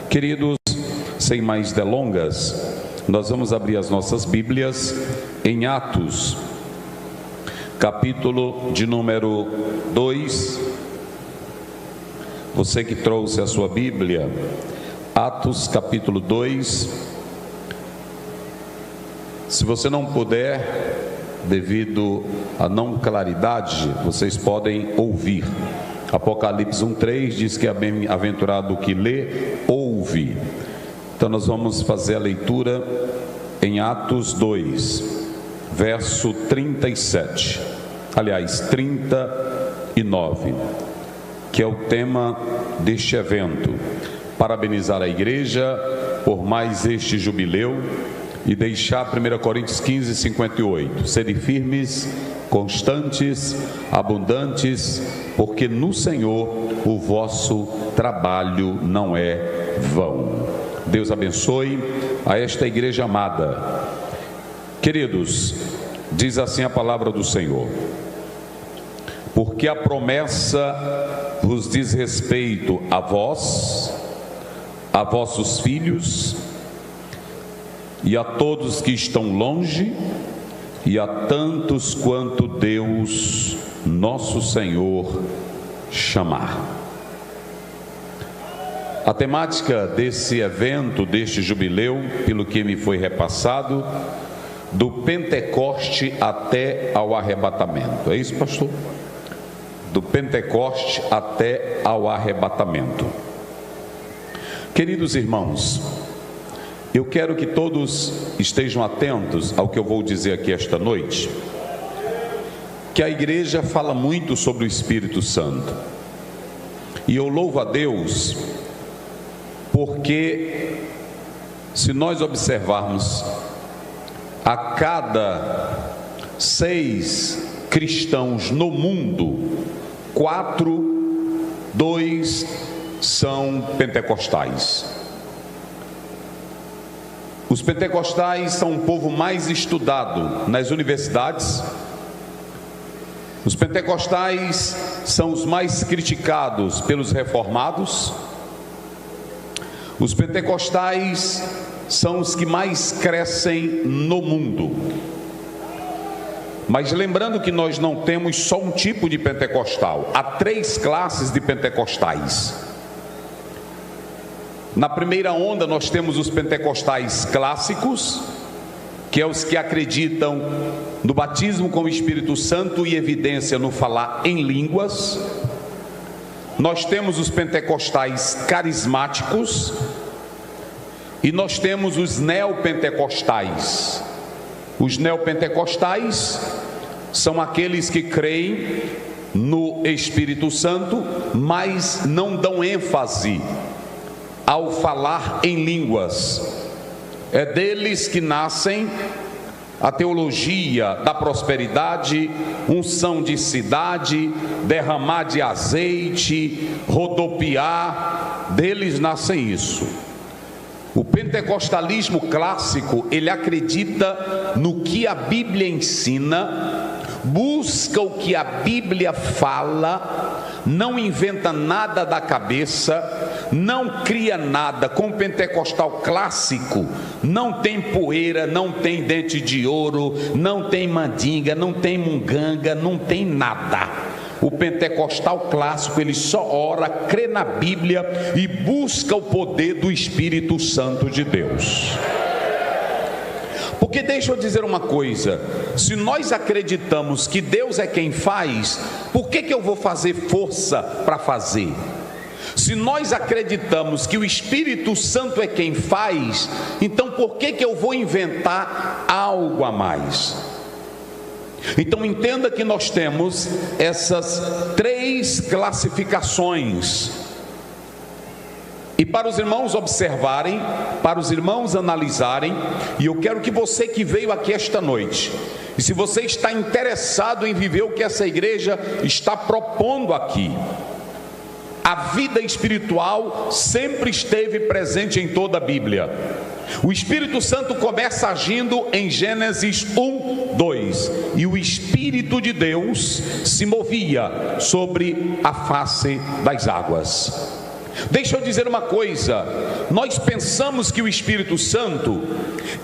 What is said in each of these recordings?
Queridos, sem mais delongas, nós vamos abrir as nossas Bíblias em Atos, capítulo de número 2. Você que trouxe a sua Bíblia, Atos capítulo 2. Se você não puder, devido à não claridade, vocês podem ouvir. Apocalipse 1:3 diz que é bem-aventurado o que lê, ouve. Então nós vamos fazer a leitura em Atos 2, verso 37. Aliás, 39, que é o tema deste evento. Parabenizar a igreja por mais este jubileu e deixar 1 Coríntios 15:58. Serem firmes, constantes, abundantes, porque no Senhor o vosso trabalho não é vão. Deus abençoe a esta igreja amada. Queridos, diz assim a palavra do Senhor: porque a promessa vos diz respeito a vós, a vossos filhos e a todos que estão longe, e a tantos quanto Deus, nosso Senhor, chamar. A temática desse evento, deste jubileu, pelo que me foi repassado, do Pentecoste até ao arrebatamento. É isso, pastor? Do Pentecoste até ao arrebatamento. Queridos irmãos, eu quero que todos estejam atentos ao que eu vou dizer aqui esta noite, que a igreja fala muito sobre o Espírito Santo, e eu louvo a Deus, porque se nós observarmos, a cada 6 cristãos no mundo, 2 são pentecostais. Os pentecostais são o povo mais estudado nas universidades. Os pentecostais são os mais criticados pelos reformados. Os pentecostais são os que mais crescem no mundo. Mas lembrando que nós não temos só um tipo de pentecostal, há 3 classes de pentecostais. Na primeira onda nós temos os pentecostais clássicos, que é os que acreditam no batismo com o Espírito Santo e evidência no falar em línguas. Nós temos os pentecostais carismáticos e nós temos os neopentecostais. Os neopentecostais são aqueles que creem no Espírito Santo, mas não dão ênfase ao falar em línguas. É deles que nascem a teologia da prosperidade, unção de cidade, derramar de azeite, rodopiar, deles nascem isso. O pentecostalismo clássico, ele acredita no que a Bíblia ensina, busca o que a Bíblia fala, não inventa nada da cabeça, não cria nada. Com o pentecostal clássico, não tem poeira, não tem dente de ouro, não tem mandinga, não tem munganga, não tem nada. O pentecostal clássico, ele só ora, crê na Bíblia e busca o poder do Espírito Santo de Deus. Porque deixa eu dizer uma coisa, se nós acreditamos que Deus é quem faz, por que eu vou fazer força para fazer? Se nós acreditamos que o Espírito Santo é quem faz, então por que eu vou inventar algo a mais? Então entenda que nós temos essas 3 classificações. E para os irmãos observarem, para os irmãos analisarem, e eu quero que você que veio aqui esta noite, e se você está interessado em viver o que essa igreja está propondo aqui, a vida espiritual sempre esteve presente em toda a Bíblia. O Espírito Santo começa agindo em Gênesis 1:2, e o Espírito de Deus se movia sobre a face das águas. Deixa eu dizer uma coisa: nós pensamos que o Espírito Santo,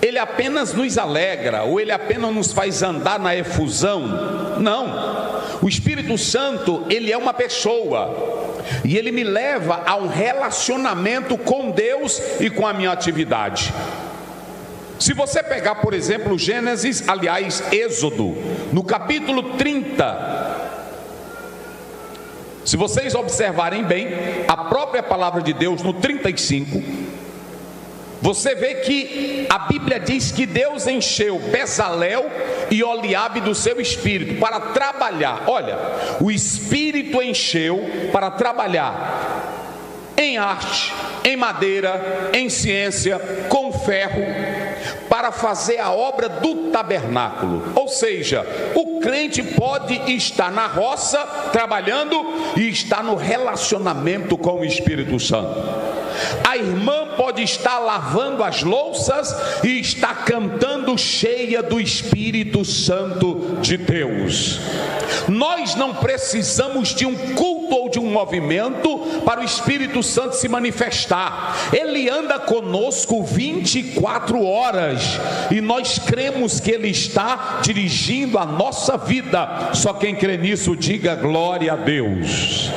ele apenas nos alegra, ou ele apenas nos faz andar na efusão. Não, o Espírito Santo, ele é uma pessoa, e ele me leva a um relacionamento com Deus e com a minha atividade. Se você pegar, por exemplo, Êxodo, no capítulo 30, se vocês observarem bem, a própria palavra de Deus no 35, você vê que a Bíblia diz que Deus encheu Bezalel e Oliabe do seu espírito para trabalhar. Olha, o espírito encheu para trabalhar em arte, em madeira, em ciência, com ferro, para fazer a obra do tabernáculo. Ou seja, o crente pode estar na roça trabalhando e estar no relacionamento com o Espírito Santo. A irmã pode estar lavando as louças e estar cantando cheia do Espírito Santo de Deus. Nós não precisamos de um culto ou de um movimento para o Espírito Santo se manifestar. Ele anda conosco 24 horas e nós cremos que Ele está dirigindo a nossa vida. Só quem crê nisso, diga glória a Deus.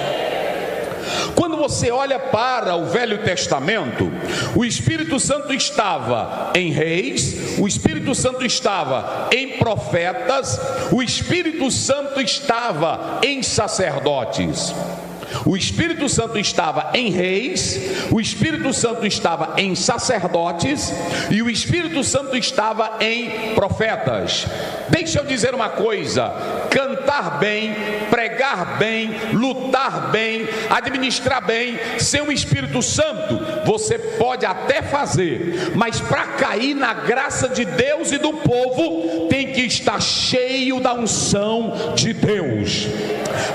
Quando você olha para o Velho Testamento, o Espírito Santo estava em reis, o Espírito Santo estava em profetas, o Espírito Santo estava em sacerdotes. O Espírito Santo estava em reis, o Espírito Santo estava em sacerdotes e o Espírito Santo estava em profetas. Deixa eu dizer uma coisa: cantar bem, pregar bem, lutar bem, administrar bem, sem o Espírito Santo, você pode até fazer, mas para cair na graça de Deus e do povo, tem que estar cheio da unção de Deus.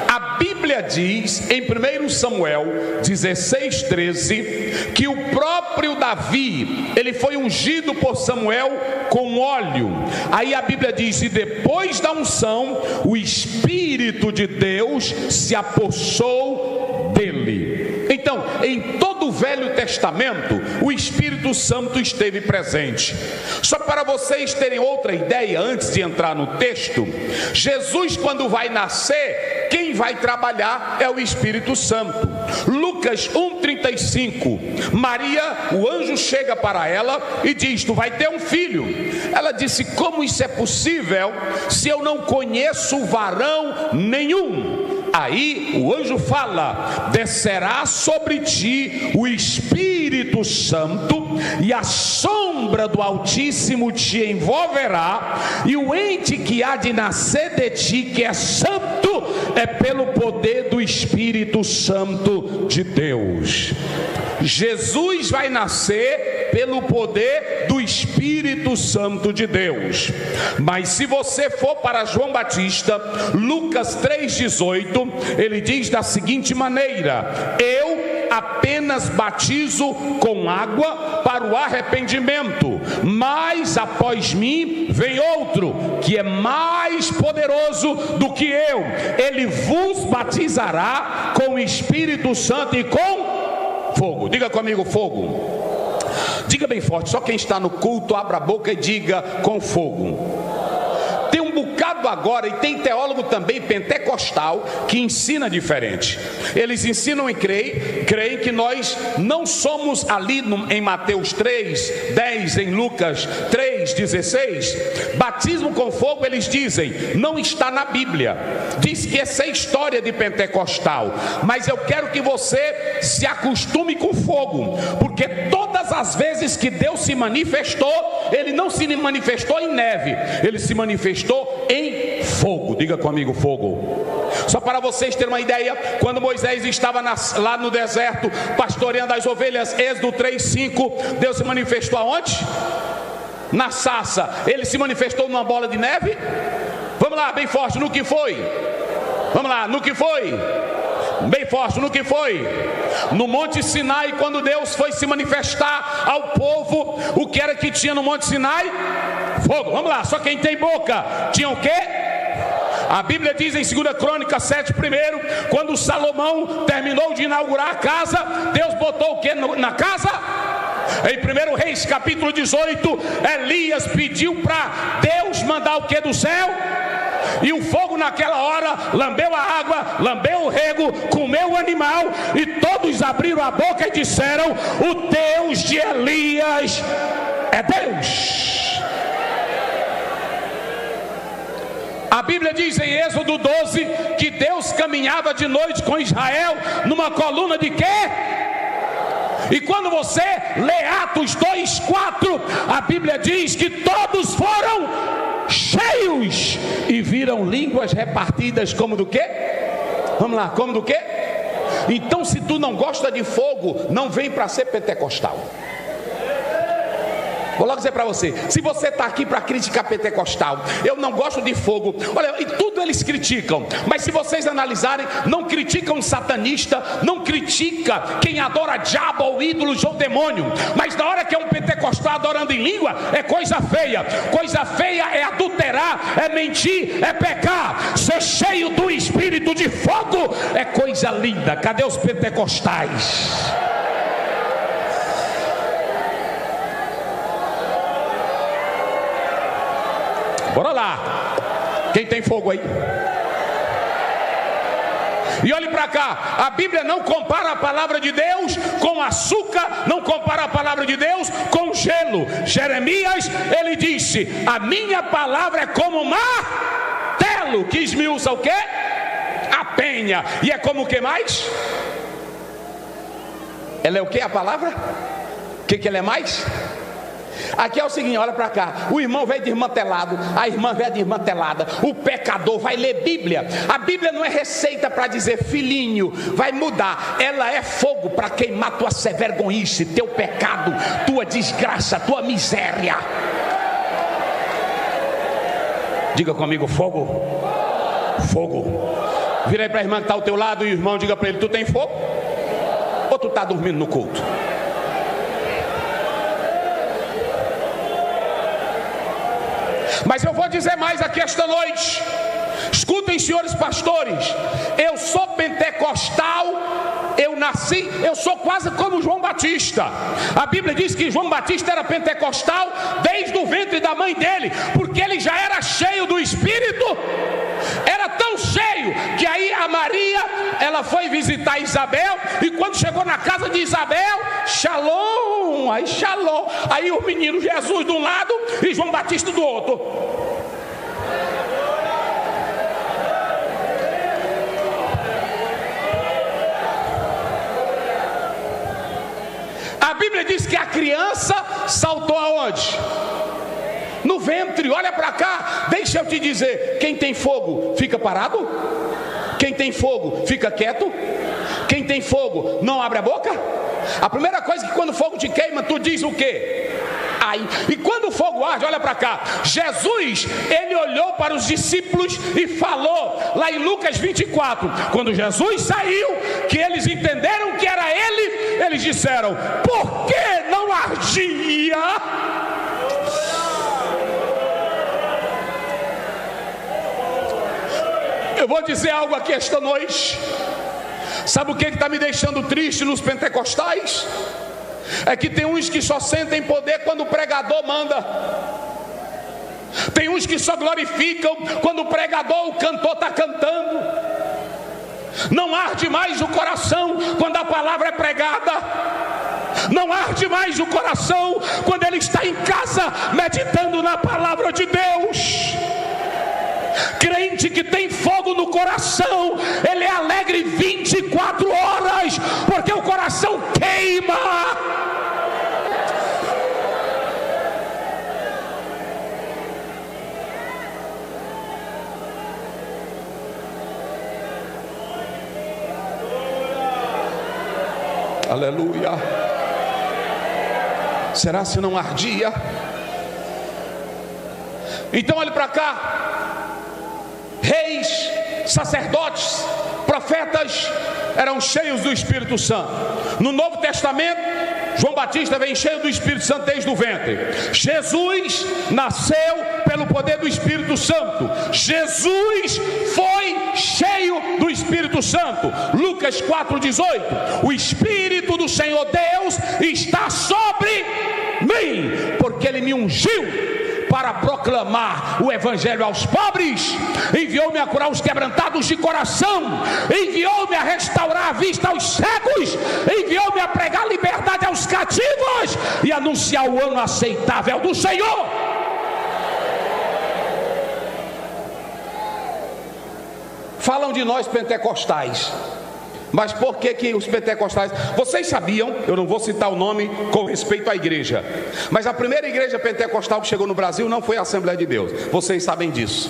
A Bíblia diz em 1 Samuel 16:13 que o próprio Davi, ele foi ungido por Samuel com óleo. Aí a Bíblia diz: e depois da unção, o Espírito de Deus se apossou dele. Então, em todo o Velho Testamento, o Espírito Santo esteve presente. Só para vocês terem outra ideia, antes de entrar no texto, Jesus, quando vai nascer, quem vai trabalhar é o Espírito Santo. Lucas 1:35, Maria, o anjo chega para ela e diz: tu vai ter um filho. Ela disse: como isso é possível se eu não conheço varão nenhum? Aí o anjo fala: descerá sobre ti o Espírito Santo, e a sombra do Altíssimo te envolverá, e o ente que há de nascer de ti, que é santo, é pelo poder do Espírito Santo de Deus. Jesus vai nascer pelo poder do Espírito Santo de Deus. Mas se você for para João Batista, Lucas 3:18, ele diz da seguinte maneira: eu apenas batizo com água para o arrependimento, mas após mim vem outro que é mais poderoso do que eu. Ele vos batizará com o Espírito Santo e com fogo. Diga comigo: fogo. Diga bem forte, só quem está no culto abra a boca e diga: com fogo. Tem um bocado agora, e tem teólogo também pentecostal que ensina diferente. Eles ensinam e creem que nós não somos ali em Mateus 3:10, em Lucas 3:16. Batismo com fogo, eles dizem, não está na Bíblia. Diz que essa é história de pentecostal. Mas eu quero que você se acostume com fogo, porque todas as vezes que Deus se manifestou, Ele não se manifestou em neve, Ele se manifestou em fogo. Diga comigo: fogo. Só para vocês terem uma ideia, quando Moisés estava lá no deserto pastoreando as ovelhas, Êxodo 3:5, Deus se manifestou aonde? Na sarça. Ele se manifestou numa bola de neve? Vamos lá, bem forte, no que foi? Vamos lá, no que foi? Bem forte, no que foi? No Monte Sinai, quando Deus foi se manifestar ao povo, o que era que tinha no Monte Sinai? Fogo. Vamos lá, só quem tem boca tinha o quê? A Bíblia diz em 2 Crônicas 7, primeiro, quando Salomão terminou de inaugurar a casa, Deus botou o que na casa? Em 1 Reis capítulo 18, Elias pediu para Deus mandar o que do céu? E o fogo naquela hora lambeu a água, lambeu o rego, comeu o animal, e todos abriram a boca e disseram: o Deus de Elias é Deus. A Bíblia diz em Êxodo 12 que Deus caminhava de noite com Israel numa coluna de quê? E quando você lê Atos 2:4, a Bíblia diz que todos foram cheios e viram línguas repartidas como do quê? Vamos lá, como do quê? Então, se tu não gosta de fogo, não vem para ser pentecostal. Vou logo dizer para você, se você está aqui para criticar pentecostal, eu não gosto de fogo, olha, e tudo eles criticam, mas se vocês analisarem, não criticam satanista, não critica quem adora diabo ou ídolos ou demônio, mas na hora que é um pentecostal adorando em língua, é coisa feia é adulterar, é mentir, é pecar. Ser cheio do espírito de fogo é coisa linda. Cadê os pentecostais? Bora lá, quem tem fogo aí? E olhe para cá, a Bíblia não compara a palavra de Deus com açúcar, não compara a palavra de Deus com gelo. Jeremias, ele disse: a minha palavra é como martelo que esmiuça o quê? A penha. E é como o que mais? Ela é o que a palavra? O que ela é mais? Aqui é o seguinte, olha para cá, o irmão veio desmantelado, a irmã veio desmantelada, o pecador vai ler Bíblia. A Bíblia não é receita para dizer filhinho, vai mudar. Ela é fogo para queimar tua vergonhice, teu pecado, tua desgraça, tua miséria. Diga comigo, fogo. Fogo. Vira aí para a irmã que está ao teu lado e o irmão diga para ele: tu tem fogo? Ou tu está dormindo no culto? Mas eu vou dizer mais aqui esta noite. Escutem, senhores pastores, eu sou pentecostal, eu sou quase como João Batista. A Bíblia diz que João Batista era pentecostal desde o ventre da mãe dele, porque ele já era cheio do Espírito. Era tão cheio que aí a Maria, ela foi visitar Isabel, e quando chegou na casa de Isabel, shalom, aí o menino Jesus de um lado e João Batista do outro. A Bíblia diz que a criança saltou aonde? No ventre. Olha para cá, deixa eu te dizer, quem tem fogo fica parado? Quem tem fogo fica quieto? Quem tem fogo não abre a boca? A primeira coisa que quando o fogo te queima, tu diz o quê? Ai. E quando o fogo arde, olha para cá, Jesus, ele olhou para os discípulos e falou, lá em Lucas 24, quando Jesus saiu, que eles entenderam que era ele, eles disseram: por que não ardia? Eu vou dizer algo aqui esta noite. Sabe o que está me deixando triste nos pentecostais? É que tem uns que só sentem poder quando o pregador manda. Tem uns que só glorificam quando o pregador, o cantor está cantando. Não arde mais o coração quando a palavra é pregada. Não arde mais o coração quando ele está em casa meditando na palavra de Deus. Crente que tem fogo no coração, ele é alegre 24 horas, porque o coração queima. Aleluia. Será se não ardia? Então olhe para cá. Reis, sacerdotes, profetas eram cheios do Espírito Santo. No Novo Testamento, João Batista vem cheio do Espírito Santo desde o ventre. Jesus nasceu pelo poder do Espírito Santo. Jesus foi cheio do Espírito Santo. Lucas 4,18: o Espírito do Senhor Deus está sobre mim, porque Ele me ungiu para proclamar o Evangelho aos pobres, enviou-me a curar os quebrantados de coração, enviou-me a restaurar a vista aos cegos, enviou-me a pregar liberdade aos cativos e anunciar o ano aceitável do Senhor. Falam de nós pentecostais, mas por que os pentecostais? Vocês sabiam, eu não vou citar o nome com respeito à igreja, mas a primeira igreja pentecostal que chegou no Brasil não foi a Assembleia de Deus. Vocês sabem disso.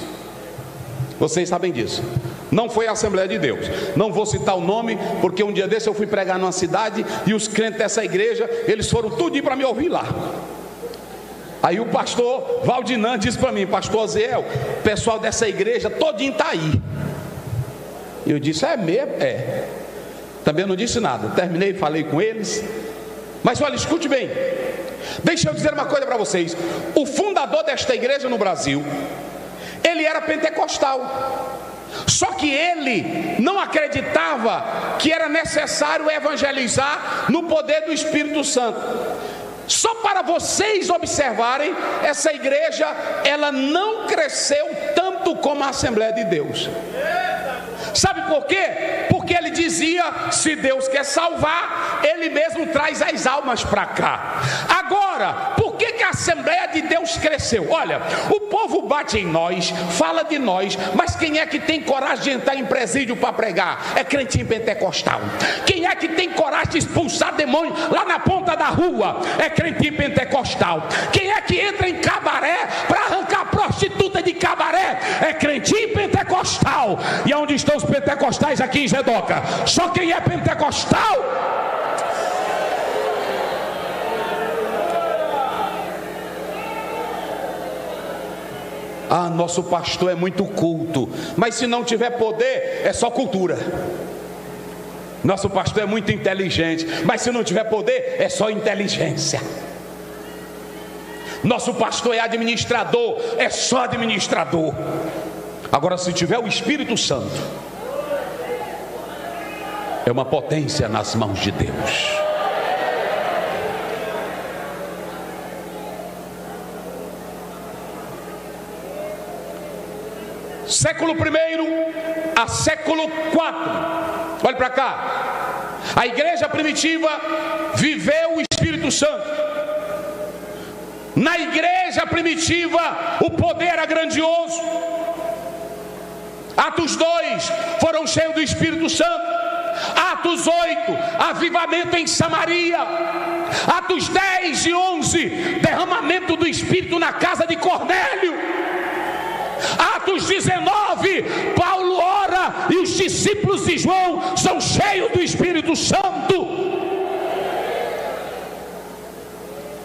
Vocês sabem disso. Não foi a Assembleia de Deus. Não vou citar o nome, porque um dia desse eu fui pregar numa cidade e os crentes dessa igreja, eles foram tudinho para me ouvir lá. Aí o pastor Valdinan disse para mim: pastor Zéel, o pessoal dessa igreja todinho está aí. E eu disse: é mesmo? É. Também não disse nada, terminei, falei com eles. Mas olha, escute bem, deixa eu dizer uma coisa para vocês. O fundador desta igreja no Brasil, ele era pentecostal. Só que ele não acreditava que era necessário evangelizar no poder do Espírito Santo. Só para vocês observarem, essa igreja, ela não cresceu tanto como a Assembleia de Deus. Sabe por quê? Porque ele dizia: se Deus quer salvar, Ele mesmo traz as almas para cá. Agora, por que a Assembleia de Deus cresceu? Olha, o povo bate em nós, fala de nós, mas quem é que tem coragem de entrar em presídio para pregar? É crentinho pentecostal. Quem é que tem coragem de expulsar demônio lá na ponta da rua? É crentinho pentecostal. Quem é que entra em cabaré para arrancar prostituta de cabaré? É crentinho pentecostal. E onde estão os pentecostais aqui em Jedoca? Só quem é pentecostal. Ah, nosso pastor é muito culto, mas se não tiver poder, é só cultura. Nosso pastor é muito inteligente, mas se não tiver poder, é só inteligência. Nosso pastor é administrador, é só administrador. Agora, se tiver o Espírito Santo, é uma potência nas mãos de Deus. Século I a século IV. Olha para cá. A igreja primitiva viveu o Espírito Santo. Na igreja primitiva o poder era grandioso. Atos 2 foram cheios do Espírito Santo. Atos 8, avivamento em Samaria. Atos 10 e 11, derramamento do Espírito na casa de Cornélio. Atos 19, Paulo ora e os discípulos de João são cheios do Espírito Santo.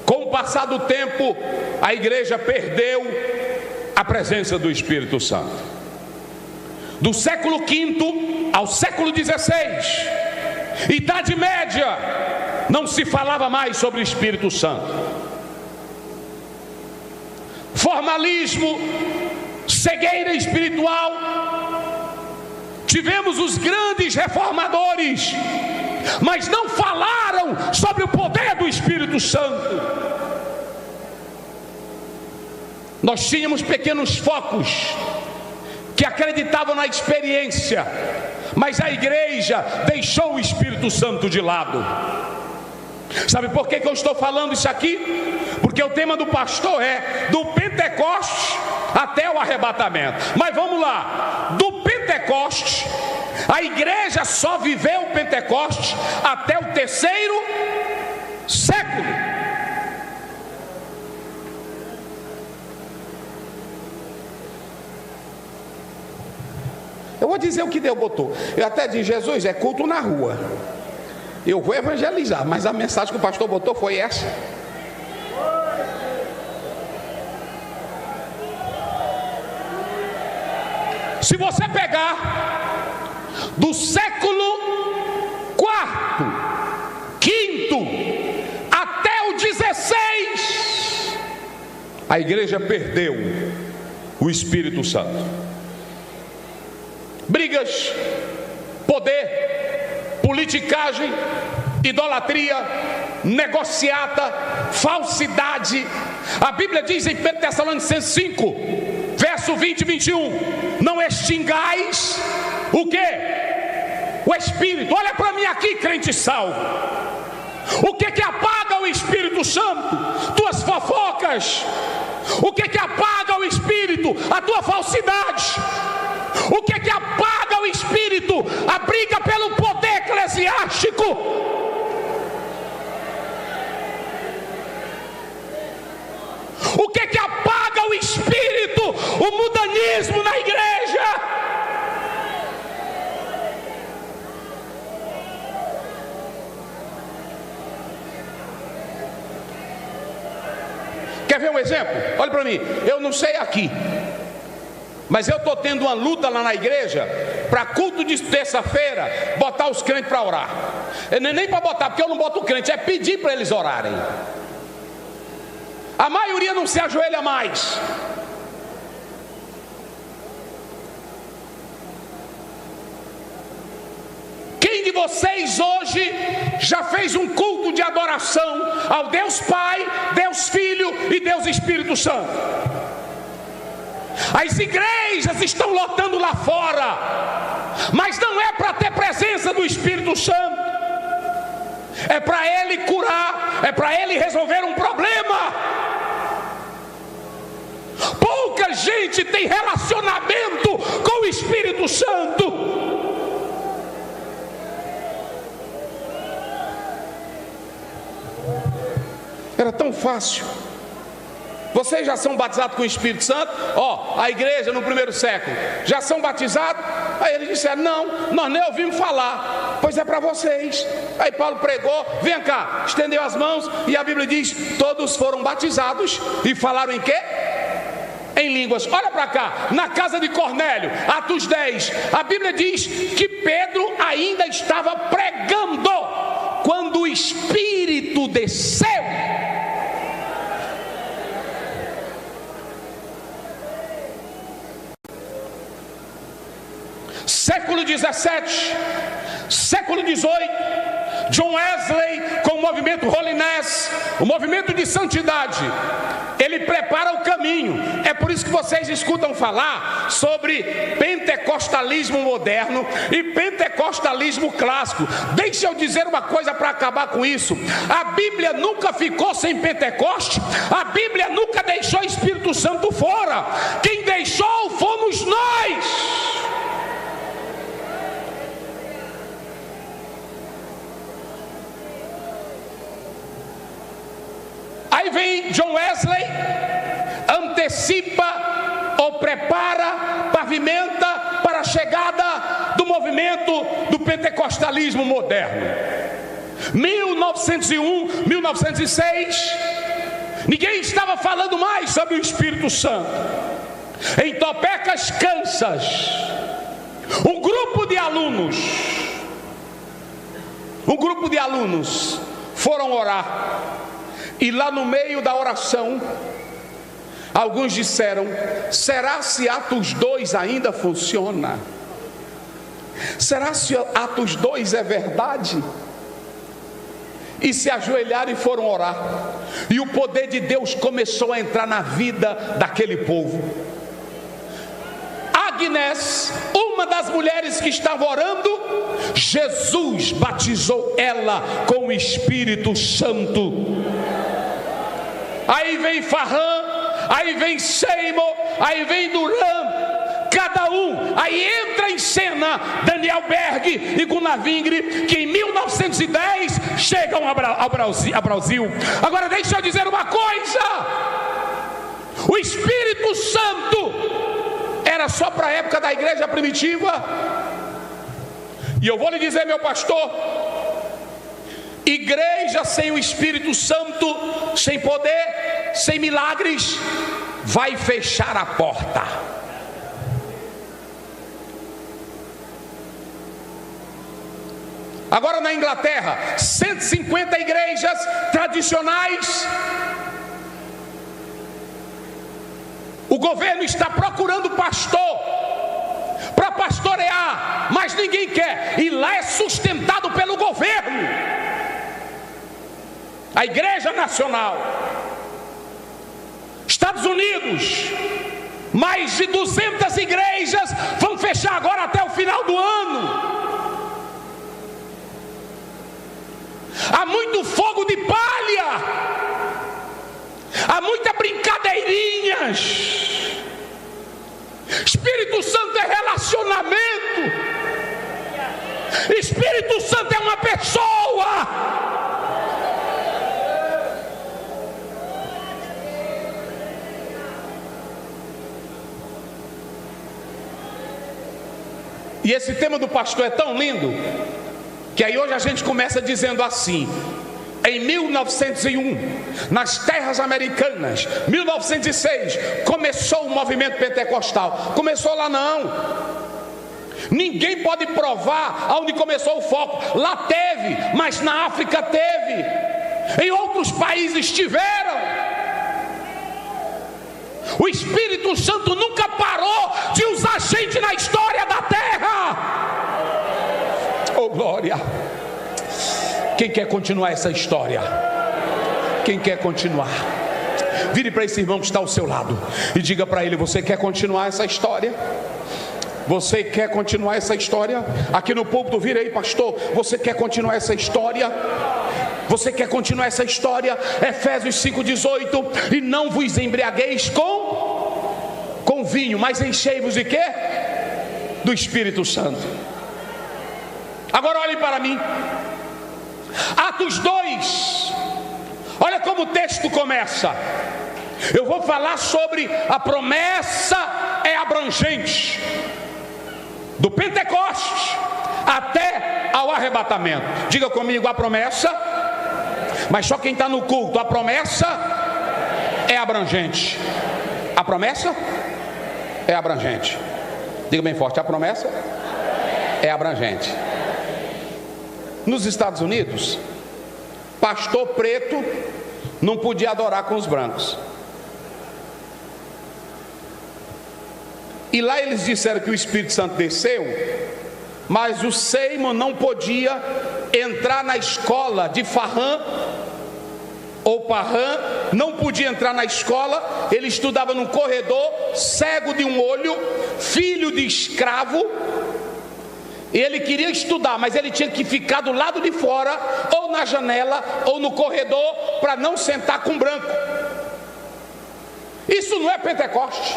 Com o passar do tempo, a igreja perdeu a presença do Espírito Santo. Do século V ao século XVI, Idade Média, não se falava mais sobre o Espírito Santo. Formalismo, cegueira espiritual. Tivemos os grandes reformadores, mas não falaram sobre o poder do Espírito Santo. Nós tínhamos pequenos focos que acreditavam na experiência, mas a igreja deixou o Espírito Santo de lado. Sabe por que eu estou falando isso aqui? Porque o tema do pastor é do Pentecostes até o arrebatamento. Mas vamos lá. Do Pentecostes, a igreja só viveu o Pentecostes até o terceiro século. Eu vou dizer o que Deus botou. Eu até disse: Jesus, é culto na rua, eu vou evangelizar, mas a mensagem que o pastor botou foi essa. Se você pegar do século IV, V A igreja perdeu o Espírito Santo. Brigas, poder, politicagem, idolatria, negociata, falsidade. A Bíblia diz em 1 Tessalonicenses 5, verso 20 e 21, não extingais o quê? O Espírito. Olha para mim aqui, crente salvo. O que apaga o Espírito Santo? Tuas fofocas. O que apaga o Espírito? A tua falsidade. O que apaga o Espírito? A briga pelo poder eclesiástico. O que apaga o Espírito? O mundanismo na igreja. Quer ver um exemplo? Olha para mim, eu não sei aqui, mas eu estou tendo uma luta lá na igreja para culto de terça-feira botar os crentes para orar. Nem para botar, porque eu não boto o crente, é pedir para eles orarem. A maioria não se ajoelha mais. Quem de vocês hoje já fez um culto de adoração ao Deus Pai, Deus Filho e Deus Espírito Santo? As igrejas estão lotando lá fora, mas não é para ter presença do Espírito Santo, é para Ele curar, é para Ele resolver um problema. Pouca gente tem relacionamento com o Espírito Santo. Era tão fácil. Vocês já são batizados com o Espírito Santo? A igreja no primeiro século já são batizados? Aí eles disseram, não, nós nem ouvimos falar. Pois é para vocês. Aí Paulo pregou, vem cá, estendeu as mãos, e a Bíblia diz, todos foram batizados e falaram em quê? Em línguas. Olha para cá, na casa de Cornélio, Atos 10, a Bíblia diz que Pedro ainda estava pregando quando o Espírito desceu. Século 17, século 18, John Wesley com o movimento Holiness, o movimento de santidade, ele prepara o caminho. É por isso que vocês escutam falar sobre pentecostalismo moderno e pentecostalismo clássico. Deixa eu dizer uma coisa para acabar com isso. A Bíblia nunca ficou sem Pentecoste, a Bíblia nunca deixou o Espírito Santo fora. Quem deixou fomos nós. Aí vem John Wesley, antecipa ou prepara, pavimenta para a chegada do movimento do pentecostalismo moderno. 1901, 1906, ninguém estava falando mais sobre o Espírito Santo. Em Topecas, Kansas, um grupo de alunos foram orar. E lá no meio da oração, alguns disseram, será se Atos 2 ainda funciona? Será se Atos 2 é verdade? E se ajoelharam e foram orar. E o poder de Deus começou a entrar na vida daquele povo. Agnes, uma das mulheres que estava orando, Jesus batizou ela com o Espírito Santo. Aí vem Farran, aí vem Seymour, aí vem Duran, cada um, aí entra em cena Daniel Berg e Gunnar Wingre, que em 1910 chegam ao Brasil. Agora deixa eu dizer uma coisa, o Espírito Santo era só para a época da igreja primitiva, e eu vou lhe dizer, meu pastor, igreja sem o Espírito Santo, sem poder, sem milagres, vai fechar a porta. Agora na Inglaterra, 150 igrejas tradicionais O governo está procurando pastor para pastorear, mas ninguém quer, e lá é sustentado pelo governo. A Igreja Nacional, Estados Unidos, mais de 200 igrejas vão fechar agora até o final do ano. Há muito fogo de palha, há muita brincadeirinhas. Espírito Santo é relacionamento. Espírito Santo é uma pessoa. E esse tema do pastor é tão lindo, que aí hoje a gente começa dizendo assim: em 1901, nas terras americanas, 1906, começou o movimento pentecostal. Começou lá não. Ninguém pode provar aonde começou o foco. Lá teve, mas na África teve, em outros países tiveram. O Espírito Santo nunca parou de usar gente na história da terra. Oh glória! Quem quer continuar essa história? Quem quer continuar? Vire para esse irmão que está ao seu lado e diga para ele: você quer continuar essa história? Você quer continuar essa história? Aqui no púlpito, vira aí, pastor. Você quer continuar essa história? Você quer continuar essa história? Efésios 5,18: e não vos embriagueis com vinho, mas enchei-vos de quê? Do Espírito Santo. Agora olhem para mim. Atos 2, olha como o texto começa. Eu vou falar sobre a promessa é abrangente, do Pentecostes até ao arrebatamento. Diga comigo: a promessa, mas só quem está no culto, a promessa é abrangente. A promessa é abrangente. Diga bem forte: a promessa é abrangente. Nos Estados Unidos, pastor preto não podia adorar com os brancos. E lá eles disseram que o Espírito Santo desceu, mas o Seymour não podia entrar na escola de Farran ou Parran, não podia entrar na escola. Ele estudava num corredor, cego de um olho, filho de escravo. Ele queria estudar, mas ele tinha que ficar do lado de fora, ou na janela, ou no corredor, para não sentar com branco. Isso não é Pentecoste.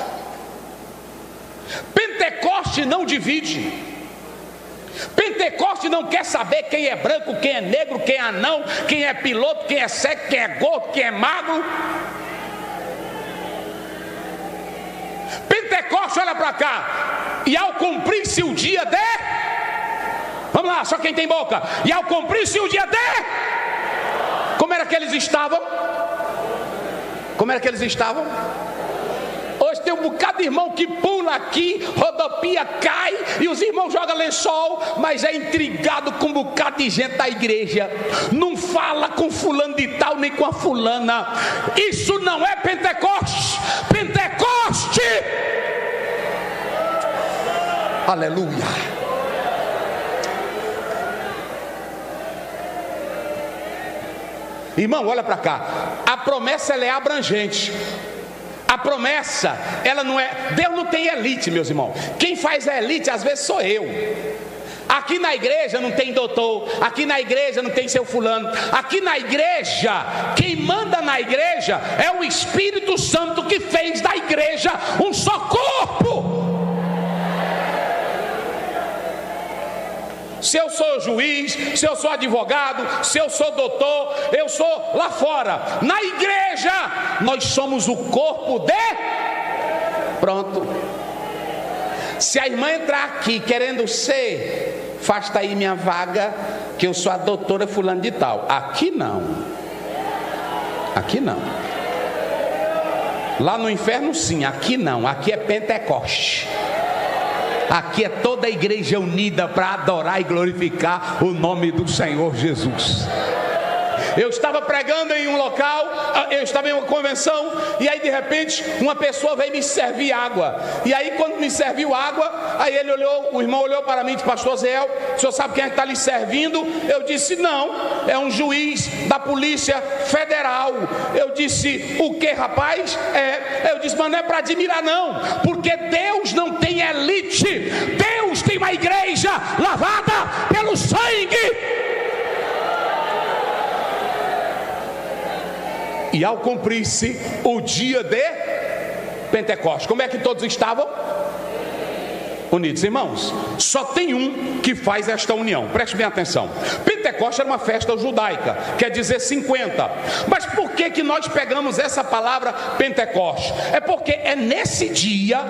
Pentecoste não divide. Pentecoste não quer saber quem é branco, quem é negro, quem é anão, quem é piloto, quem é cego, quem é gordo, quem é magro. Pentecoste, olha para cá. E ao cumprir-se o dia de... Vamos lá, só quem tem boca. E ao cumprir-se o dia de... Como era que eles estavam? Como era que eles estavam? Hoje tem um bocado de irmão que pula aqui, rodopia, cai, e os irmãos jogam lençol, mas é intrigado com um bocado de gente da igreja. Não fala com fulano de tal, nem com a fulana. Isso não é Pentecoste. Pentecoste! Aleluia! Irmão, olha para cá. A promessa, ela é abrangente. A promessa, ela não é... Deus não tem elite, meus irmãos. Quem faz a elite às vezes sou eu. Aqui na igreja não tem doutor, aqui na igreja não tem seu fulano. Aqui na igreja, quem manda na igreja é o Espírito Santo, que fez da igreja um só corpo. Se eu sou juiz, se eu sou advogado, se eu sou doutor, eu sou lá fora. Na igreja, nós somos o corpo de... Pronto. Se a irmã entrar aqui querendo ser, afasta aí minha vaga, que eu sou a doutora fulano de tal. Aqui não. Aqui não. Lá no inferno sim, aqui não. Aqui é Pentecoste. Aqui é toda a igreja unida para adorar e glorificar o nome do Senhor Jesus. Eu estava pregando em um local, eu estava em uma convenção, e aí de repente uma pessoa veio me servir água. E aí quando me serviu água, aí ele olhou, o irmão olhou para mim e disse: pastor Zéel, o senhor sabe quem é que está lhe servindo? Eu disse: não, é um juiz da Polícia Federal. Eu disse: o que, rapaz? Eu disse: mas não é para admirar não, porque Deus não tem elite, Deus tem uma igreja lavada pelo sangue. E ao cumprir-se o dia de Pentecostes, como é que todos estavam? Unidos. Irmãos, só tem um que faz esta união, preste bem atenção. Pentecostes era uma festa judaica, quer dizer 50. Mas por que nós pegamos essa palavra Pentecostes? É porque é nesse dia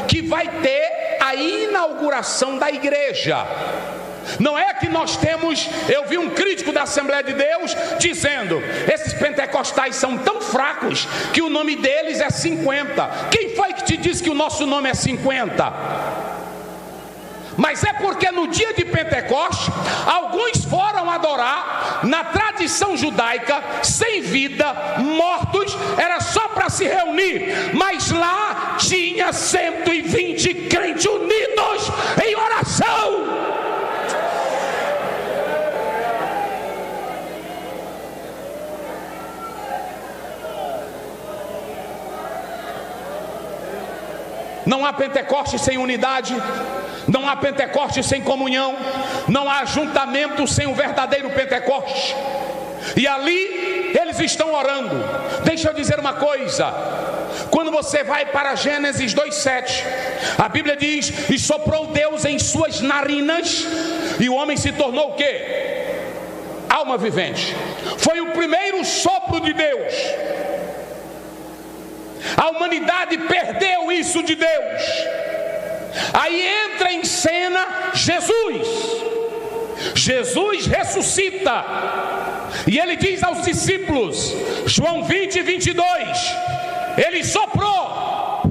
que vai ter a inauguração da igreja. Não é que nós temos, eu vi um crítico da Assembleia de Deus dizendo: esses pentecostais são tão fracos que o nome deles é 50. Quem foi que te disse que o nosso nome é 50? Mas é porque no dia de Pentecostes, alguns foram adorar na tradição judaica, sem vida, mortos, era só para se reunir. Mas lá tinha 120 crentes unidos em oração. Não há Pentecostes sem unidade, não há Pentecostes sem comunhão, não há ajuntamento sem o verdadeiro Pentecostes. E ali eles estão orando. Deixa eu dizer uma coisa: quando você vai para Gênesis 2:7, a Bíblia diz: e soprou Deus em suas narinas, e o homem se tornou o quê? Alma vivente. Foi o primeiro sopro de Deus. A humanidade perdeu isso de Deus. Aí entra em cena Jesus. Jesus ressuscita. E ele diz aos discípulos, João 20:22, ele soprou.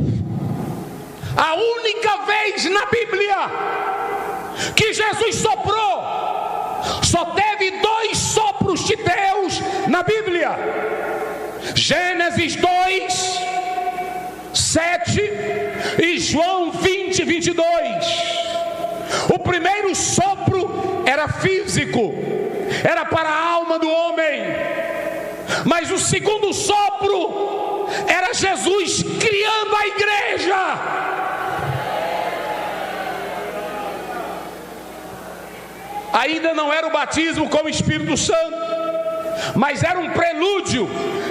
A única vez na Bíblia que Jesus soprou. Só teve 2 sopros de Deus na Bíblia. Gênesis 2:7 e João 20:22. O primeiro sopro era físico, era para a alma do homem. Mas o segundo sopro era Jesus criando a igreja. Ainda não era o batismo com o Espírito Santo, mas era um prelúdio.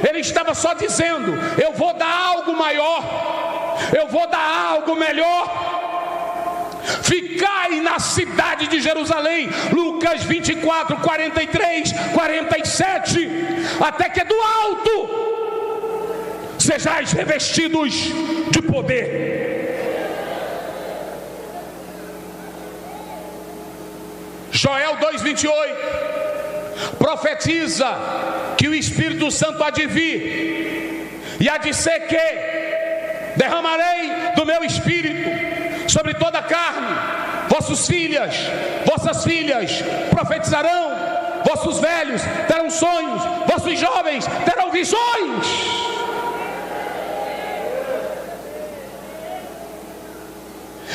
Ele estava só dizendo: eu vou dar algo maior, eu vou dar algo melhor. Ficai na cidade de Jerusalém, Lucas 24, 43, 47, até que do alto sejais revestidos de poder. Joel 2:28 profetiza que o Espírito Santo há de vir, e há de ser que derramarei do meu Espírito sobre toda a carne. Vossas filhas profetizarão, vossos velhos terão sonhos, vossos jovens terão visões.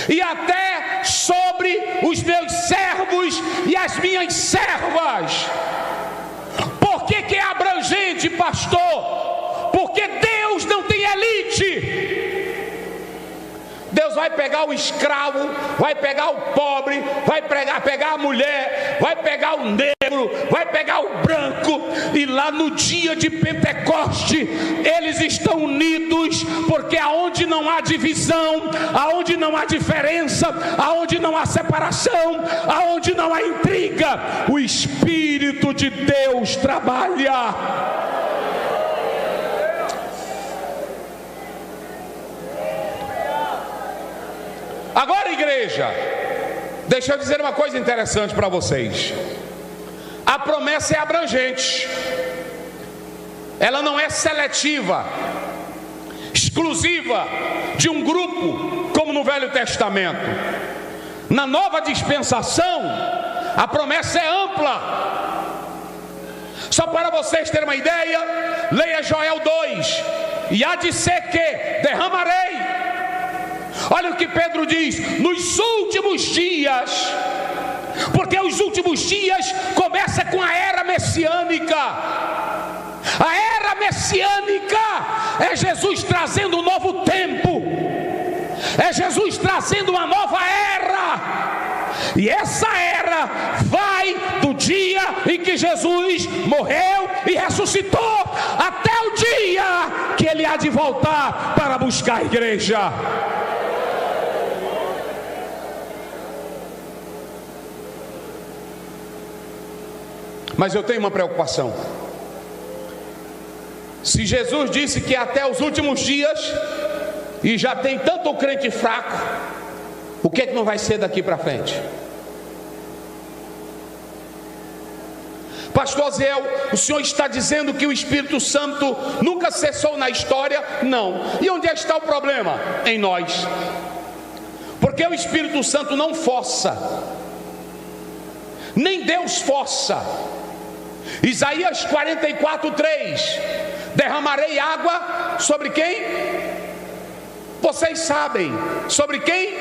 E até sobre os meus servos e as minhas servas. Por que é abrangente, pastor? Porque Deus não tem elite. Deus vai pegar o escravo, vai pegar o pobre, vai pegar a mulher, vai pegar o negro, vai pegar o branco, e lá no dia de Pentecoste eles estão unidos, porque aonde não há divisão, aonde não há diferença, aonde não há separação, aonde não há intriga, o Espírito de Deus trabalha. Agora, igreja, deixa eu dizer uma coisa interessante para vocês. A promessa é abrangente, ela não é seletiva, exclusiva de um grupo, como no Velho Testamento. Na nova dispensação, a promessa é ampla. Só para vocês terem uma ideia, leia Joel 2. E há de ser que derramarei. Olha o que Pedro diz: nos últimos dias. Porque os últimos dias começa com a era messiânica. A era messiânica é Jesus trazendo um novo tempo, é Jesus trazendo uma nova era. E essa era vai do dia em que Jesus morreu e ressuscitou até o dia que Ele há de voltar para buscar a igreja. Mas eu tenho uma preocupação. Se Jesus disse que até os últimos dias, e já tem tanto crente fraco, o que é que não vai ser daqui para frente? Pastor Zéu, o senhor está dizendo que o Espírito Santo nunca cessou na história? Não. E onde está o problema? Em nós. Porque o Espírito Santo não força, nem Deus força. Isaías 44:3: derramarei água sobre quem? Vocês sabem, sobre quem?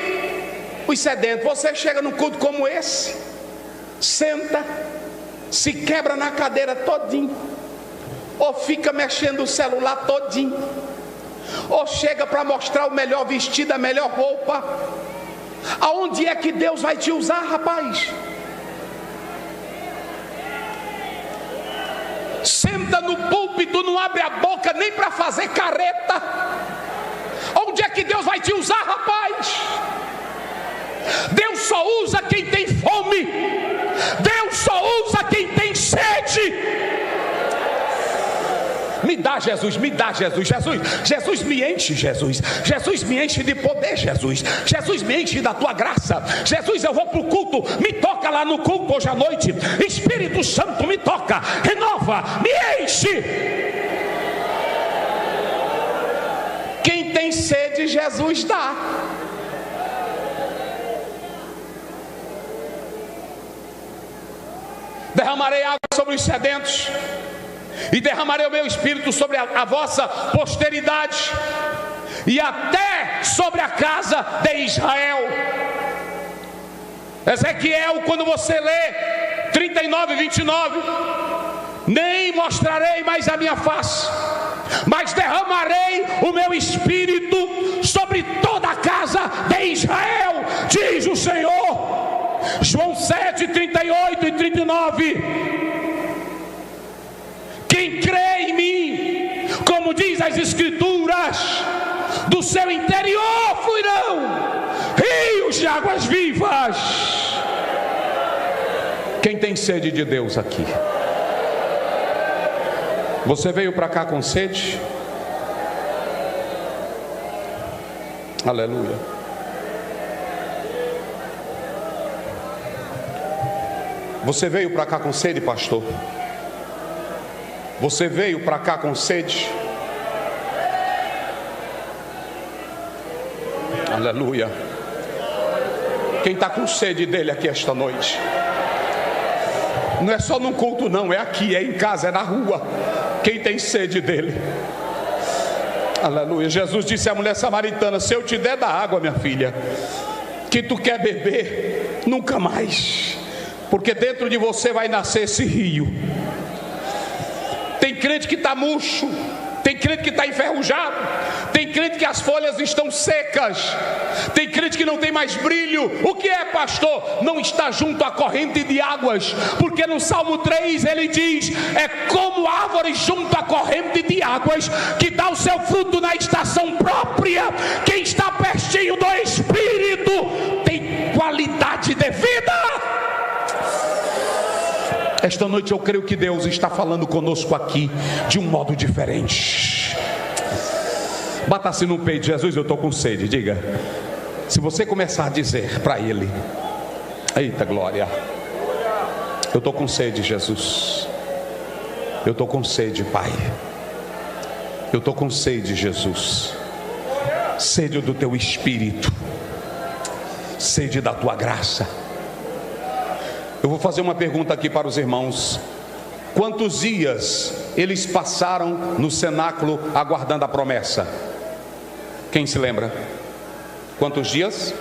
Os sedentos. Você chega num culto como esse, senta, se quebra na cadeira todinho, ou fica mexendo o celular todinho, ou chega para mostrar o melhor vestido, a melhor roupa. Aonde é que Deus vai te usar, rapaz? Senta no púlpito, não abre a boca nem para fazer careta. Onde é que Deus vai te usar, rapaz? Deus só usa quem tem fome. Deus só usa quem tem sede. Me dá, Jesus, me dá, Jesus. Jesus me enche, Jesus me enche de poder, Jesus me enche da tua graça. Jesus, eu vou para o culto, me toca lá no culto hoje à noite. Espírito Santo, me toca, renova, me enche. Quem tem sede, Jesus dá. Derramarei água sobre os sedentos, e derramarei o meu espírito sobre a vossa posteridade, e até sobre a casa de Israel. Ezequiel, quando você lê 39:29, nem mostrarei mais a minha face, mas derramarei o meu espírito sobre toda a casa de Israel, diz o Senhor. João 7:38 e 39. Quem crê em mim, como diz as Escrituras, do seu interior fluirão rios de águas vivas. Quem tem sede de Deus aqui? Você veio para cá com sede? Aleluia. Você veio para cá com sede, pastor? Você veio para cá com sede? Aleluia. Quem está com sede dele aqui esta noite? Não é só num culto não, é aqui, é em casa, é na rua. Quem tem sede dele? Aleluia. Jesus disse à mulher samaritana: se eu te der da água, minha filha, que tu quer beber, nunca mais, porque dentro de você vai nascer esse rio. Tem crente que está murcho, tem crente que está enferrujado, tem crente que as folhas estão secas, tem crente que não tem mais brilho. O que é, pastor? Não está junto à corrente de águas, porque no Salmo 3 ele diz: é como árvore junto à corrente de águas, que dá o seu fruto na estação própria. Quem está pertinho do Espírito tem qualidade de vida. Esta noite eu creio que Deus está falando conosco aqui de um modo diferente. Bata-se no peito: Jesus, eu estou com sede. Diga. Se você começar a dizer para Ele: eita glória, eu estou com sede, Jesus. Eu estou com sede, Pai. Eu estou com sede, Jesus. Sede do Teu Espírito, sede da Tua graça. Eu vou fazer uma pergunta aqui para os irmãos. Quantos dias eles passaram no cenáculo aguardando a promessa? Quem se lembra? Quantos dias?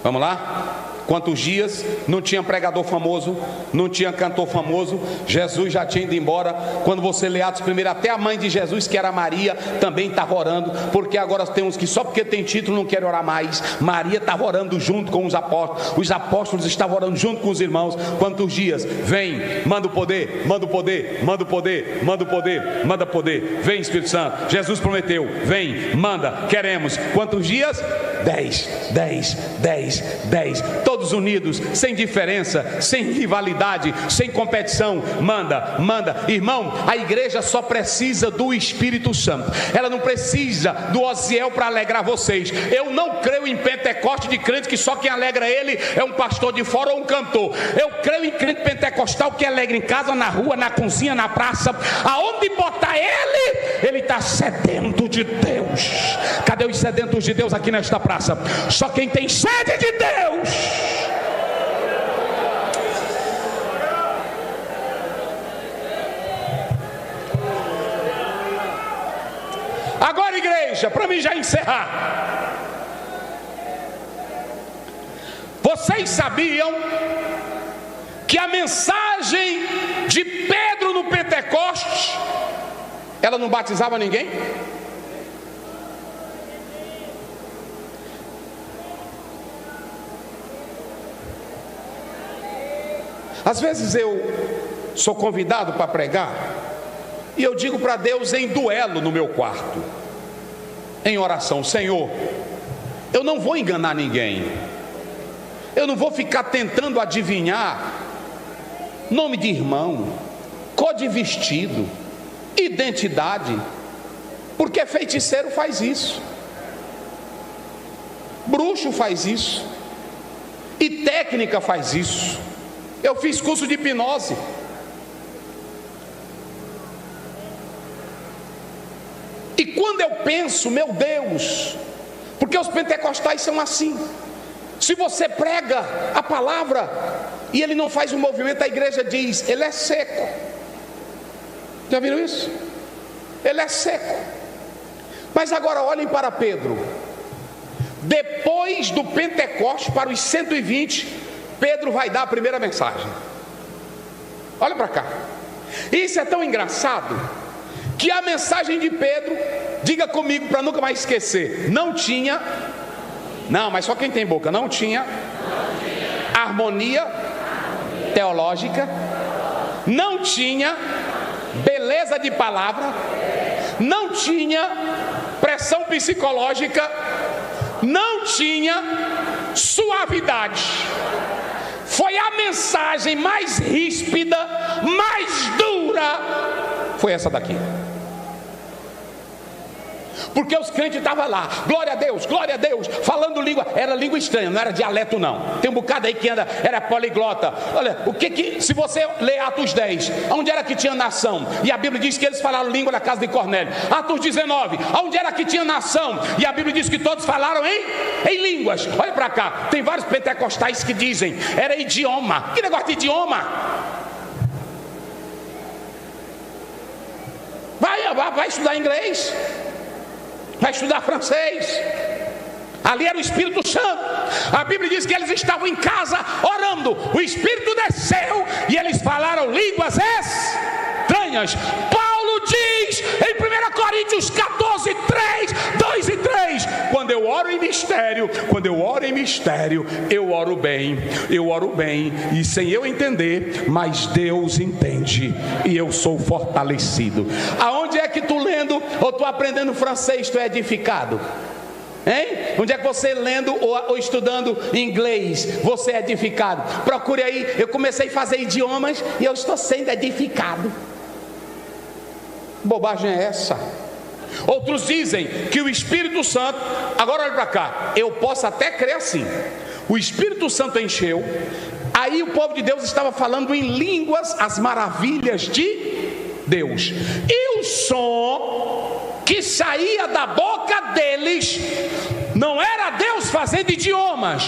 Vamos lá? Quantos dias? Não tinha pregador famoso, não tinha cantor famoso, Jesus já tinha ido embora. Quando você lê Atos 1, até a mãe de Jesus, que era Maria, também estava orando, porque agora tem uns que só porque tem título não querem orar mais. Maria estava orando junto com os apóstolos estavam orando junto com os irmãos. Quantos dias? Vem, manda o poder, manda o poder, manda o poder, manda o poder, manda poder. Vem, Espírito Santo, Jesus prometeu, vem, manda, queremos. Quantos dias? 10, 10, 10, 10, todos unidos, sem diferença, sem rivalidade, sem competição. Manda, manda. Irmão, a igreja só precisa do Espírito Santo, ela não precisa do Osiel para alegrar vocês. Eu não creio em Pentecoste de crente que só quem alegra ele é um pastor de fora ou um cantor. Eu creio em crente pentecostal que alegra em casa, na rua, na cozinha, na praça, aonde botar ele está sedento de Deus. Cadê os sedentos de Deus aqui nesta praça? Só quem tem sede de Deus. Agora, igreja, para mim já encerrar, vocês sabiam que a mensagem de Pedro no Pentecostes, ela não batizava ninguém? Às vezes eu sou convidado para pregar e eu digo para Deus em duelo no meu quarto, em oração: Senhor, eu não vou enganar ninguém, eu não vou ficar tentando adivinhar nome de irmão, cor de vestido, identidade, porque feiticeiro faz isso, bruxo faz isso, e técnica faz isso. Eu fiz curso de hipnose. E quando eu penso, meu Deus, porque os pentecostais são assim. Se você prega a palavra e ele não faz um movimento, a igreja diz: ele é seco. Já viram isso? Ele é seco. Mas agora olhem para Pedro. Depois do Pentecostes, para os 120, Pedro vai dar a primeira mensagem. Olha para cá. Isso é tão engraçado que a mensagem de Pedro, diga comigo para nunca mais esquecer, não tinha, não, mas só quem tem boca, não tinha harmonia teológica, não tinha beleza de palavra, não tinha pressão psicológica, não tinha suavidade. Foi a mensagem mais ríspida, mais dura, foi essa daqui. Porque os crentes estavam lá, glória a Deus, falando língua, era língua estranha, não era dialeto não. Tem um bocado aí que anda, era poliglota. Olha, se você lê Atos 10, onde era que tinha nação? E a Bíblia diz que eles falaram língua na casa de Cornélio. Atos 19, onde era que tinha nação? E a Bíblia diz que todos falaram em línguas. Olha para cá, tem vários pentecostais que dizem, era idioma. Que negócio de idioma? Vai estudar inglês, vai estudar francês. Ali era o Espírito Santo. A Bíblia diz que eles estavam em casa orando, o Espírito desceu e eles falaram línguas estranhas. Paulo diz em 1 Coríntios 14, 3, 2 e 3: quando eu oro em mistério, eu oro bem, e sem eu entender, mas Deus entende, e eu sou fortalecido. Aonde é que tu lendo ou tu aprendendo francês tu é edificado? Hein? Onde é que você lendo ou estudando inglês você é edificado? Procure aí. Eu comecei a fazer idiomas e eu estou sendo edificado. Bobagem é essa? Outros dizem que o Espírito Santo, agora olha para cá, eu posso até crer assim, o Espírito Santo encheu, aí o povo de Deus estava falando em línguas, as maravilhas de Deus, e o som que saía da boca deles não era Deus fazendo idiomas.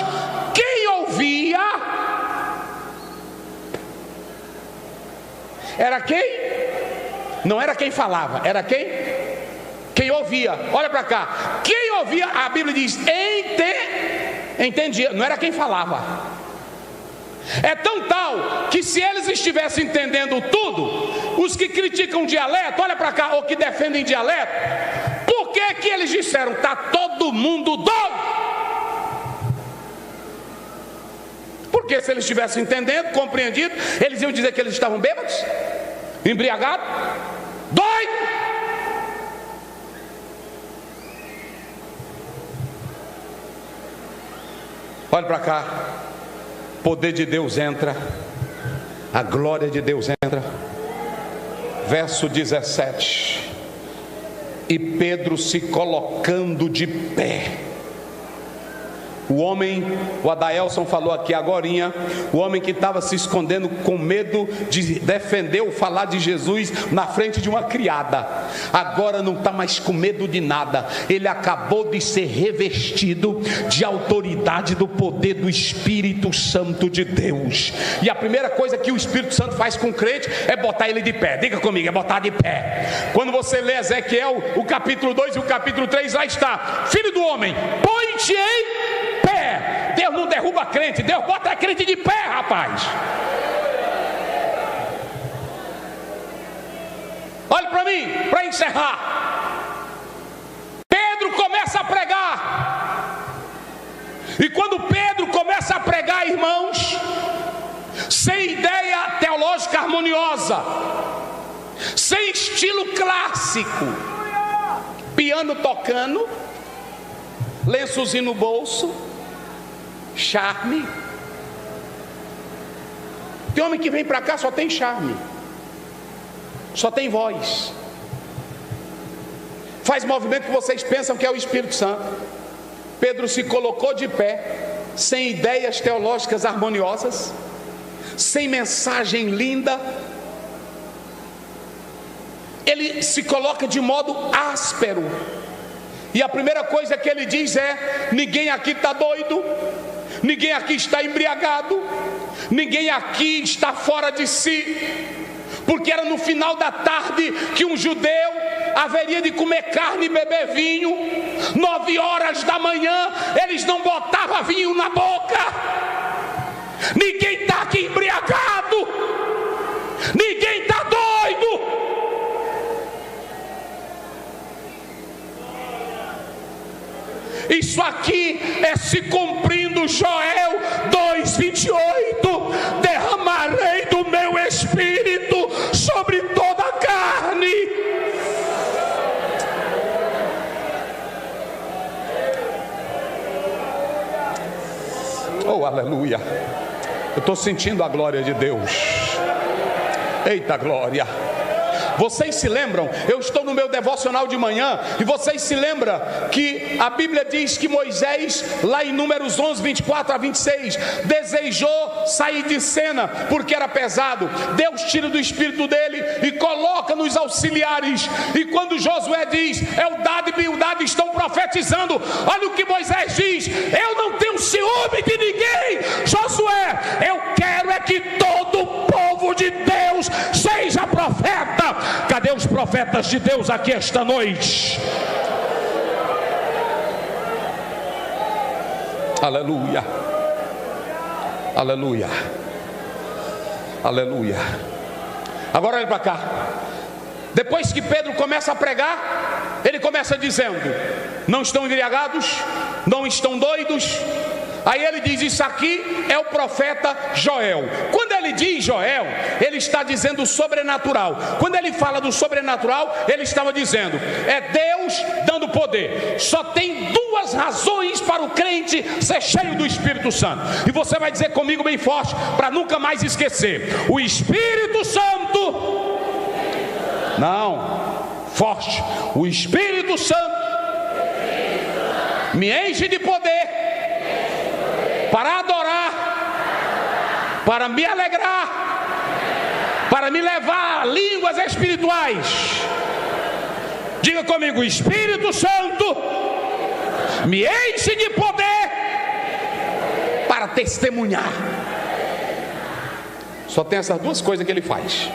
Quem ouvia Era quem? Não era quem falava, era quem? Quem ouvia. Olha para cá. Quem ouvia, a Bíblia diz, entendia. Não era quem falava. É tão tal que se eles estivessem entendendo tudo, os que criticam dialeto, olha para cá, ou que defendem dialeto, por que que eles disseram, está todo mundo doido? Porque se eles estivessem entendendo, compreendido, eles iam dizer que eles estavam bêbados, embriagados, doidos. Olha para cá. Poder de Deus entra, a glória de Deus entra. Verso 17. E Pedro se colocando de pé. O homem, o Adaelson falou aqui agorinha, o homem que estava se escondendo com medo de defender ou falar de Jesus na frente de uma criada, agora não está mais com medo de nada. Ele acabou de ser revestido de autoridade do poder do Espírito Santo de Deus. E a primeira coisa que o Espírito Santo faz com o crente é botar ele de pé. Diga comigo, é botar de pé. Quando você lê Ezequiel, o capítulo 2 e o capítulo 3, lá está: filho do homem, põe-te em pé. Deus não derruba crente, Deus bota a crente de pé, rapaz. Olha para mim, para encerrar. Pedro começa a pregar. E quando Pedro começa a pregar, irmãos, sem ideia teológica harmoniosa, sem estilo clássico, piano tocando, lençozinho no bolso, charme. Tem homem que vem para cá só tem charme, só tem voz, faz movimento que vocês pensam que é o Espírito Santo. Pedro se colocou de pé, sem ideias teológicas harmoniosas, sem mensagem linda. Ele se coloca de modo áspero. E a primeira coisa que ele diz é: ninguém aqui está doido, ninguém aqui está embriagado, ninguém aqui está fora de si. Porque era no final da tarde que um judeu haveria de comer carne e beber vinho. 9 horas da manhã, eles não botavam vinho na boca. Ninguém está aqui embriagado, ninguém está doido. Isso aqui é se cumprindo Joel 2:28. Derramarei do meu espírito sobre toda a carne. Oh, aleluia. Eu estou sentindo a glória de Deus. Eita glória. Vocês se lembram? Eu estou no meu devocional de manhã, e vocês se lembram que a Bíblia diz que Moisés, lá em Números 11, 24 a 26, desejou sair de cena porque era pesado. Deus tira do espírito dele e coloca nos auxiliares. E quando Josué diz: Eldad e Bildad estão profetizando, olha o que Moisés diz: eu não tenho ciúme de ninguém, Josué, eu quero é que todo o povo de Deus seja profeta. Cadê os profetas de Deus aqui esta noite? Aleluia, aleluia, aleluia. Agora olha para cá. Depois que Pedro começa a pregar, ele começa dizendo: não estão embriagados, não estão doidos. Aí ele diz: isso aqui é o profeta Joel. Quando ele diz Joel, ele está dizendo sobrenatural. Quando ele fala do sobrenatural, ele estava dizendo: é Deus dando poder. Só tem 2 razões para o crente ser cheio do Espírito Santo. E você vai dizer comigo bem forte, para nunca mais esquecer: o Espírito Santo. Não, forte. O Espírito Santo me enche de poder para adorar, para me alegrar, para me levar a línguas espirituais. Diga comigo: o Espírito Santo me enche de poder para testemunhar. Só tem essas 2 coisas que ele faz.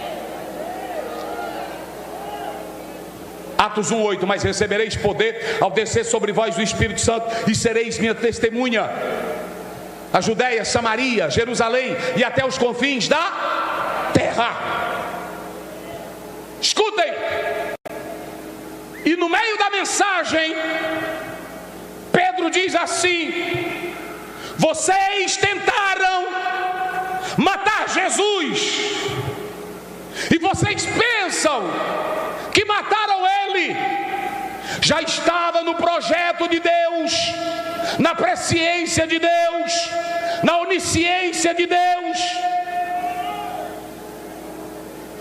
Atos 1:8, mas recebereis poder ao descer sobre vós o Espírito Santo, e sereis minha testemunha. A Judéia, Samaria, Jerusalém e até os confins da terra. Escutem. E no meio da mensagem, Pedro diz assim: vocês tentaram matar Jesus, e vocês pensam que mataram ele. Já estava no projeto de Deus, na presciência de Deus, na onisciência de Deus,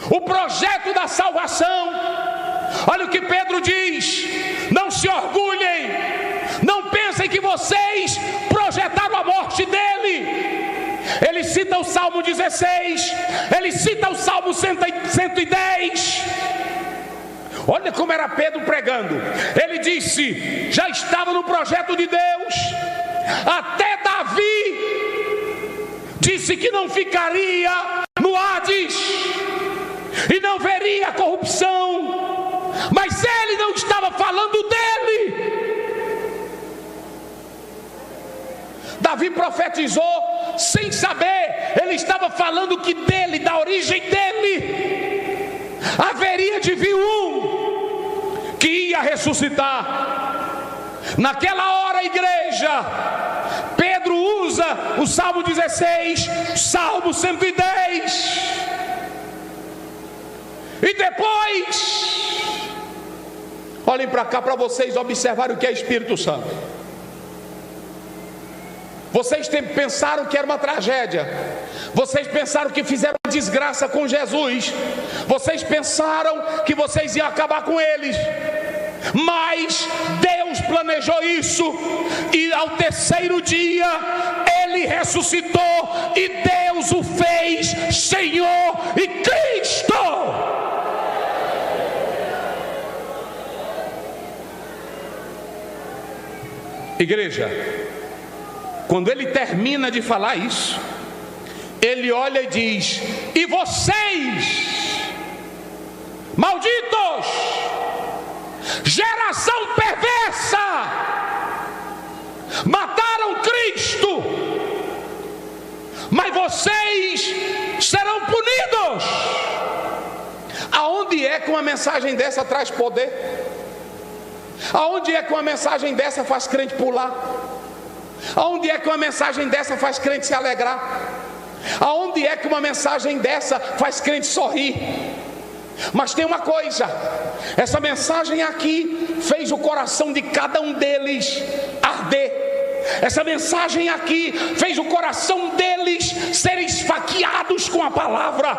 o projeto da salvação. Olha o que Pedro diz: não se orgulhem, não pensem que vocês projetaram a morte dele. Ele cita o Salmo 16, ele cita o Salmo 110. Olha como era Pedro pregando. Ele disse: já estava no projeto de Deus. Até Davi disse que não ficaria no Hades e não veria corrupção, mas ele não estava falando dele. Davi profetizou sem saber, ele estava falando que dele, da origem dele, haveria de vir um que ia ressuscitar. Naquela hora, igreja, Pedro usa o Salmo 16, Salmo 110, e depois, olhem para cá para vocês observarem o que é Espírito Santo. Vocês pensaram que era uma tragédia, vocês pensaram que fizeram uma desgraça com Jesus, vocês pensaram que vocês iam acabar com eles, mas Deus planejou isso, e ao terceiro dia ele ressuscitou, e Deus o fez Senhor e Cristo. Igreja, quando ele termina de falar isso, ele olha e diz: e vocês, malditos, geração perversa, mataram Cristo, mas vocês serão punidos. Aonde é que uma mensagem dessa traz poder? Aonde é que uma mensagem dessa faz crente pular? Aonde é que uma mensagem dessa faz crente se alegrar? Aonde é que uma mensagem dessa faz crente sorrir? Mas tem uma coisa: essa mensagem aqui fez o coração de cada um deles arder. Essa mensagem aqui fez o coração deles serem esfaqueados com a palavra.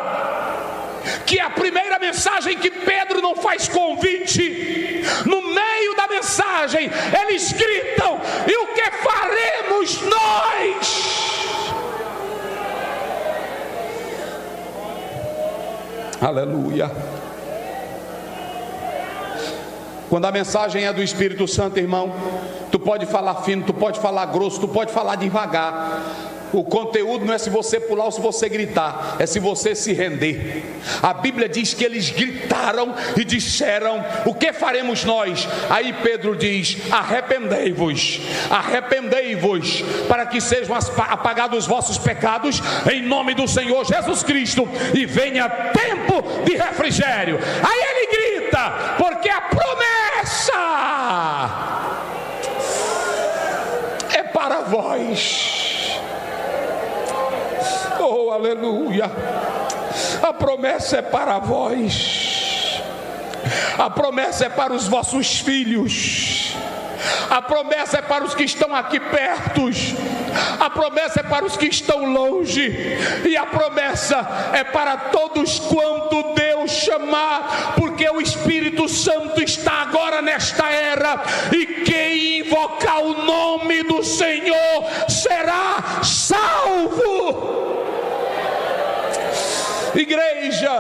Que é a primeira mensagem que Pedro não faz convite. No meio da mensagem eles gritam: e o que faremos nós? Aleluia. Quando a mensagem é do Espírito Santo, irmão, tu pode falar fino, tu pode falar grosso, tu pode falar devagar. O conteúdo não é se você pular ou se você gritar, é se você se render. A Bíblia diz que eles gritaram e disseram: o que faremos nós? Aí Pedro diz: arrependei-vos, arrependei-vos, para que sejam apagados os vossos pecados, em nome do Senhor Jesus Cristo, e venha tempo de refrigério. Aí ele grita, porque a promessa é para vós. Oh, aleluia. A promessa é para vós. A promessa é para os vossos filhos. A promessa é para os que estão aqui perto. A promessa é para os que estão longe. E a promessa é para todos quanto Deus chamar, porque o Espírito Santo está agora nesta era, e quem invocar o nome do Senhor será salvo. Igreja,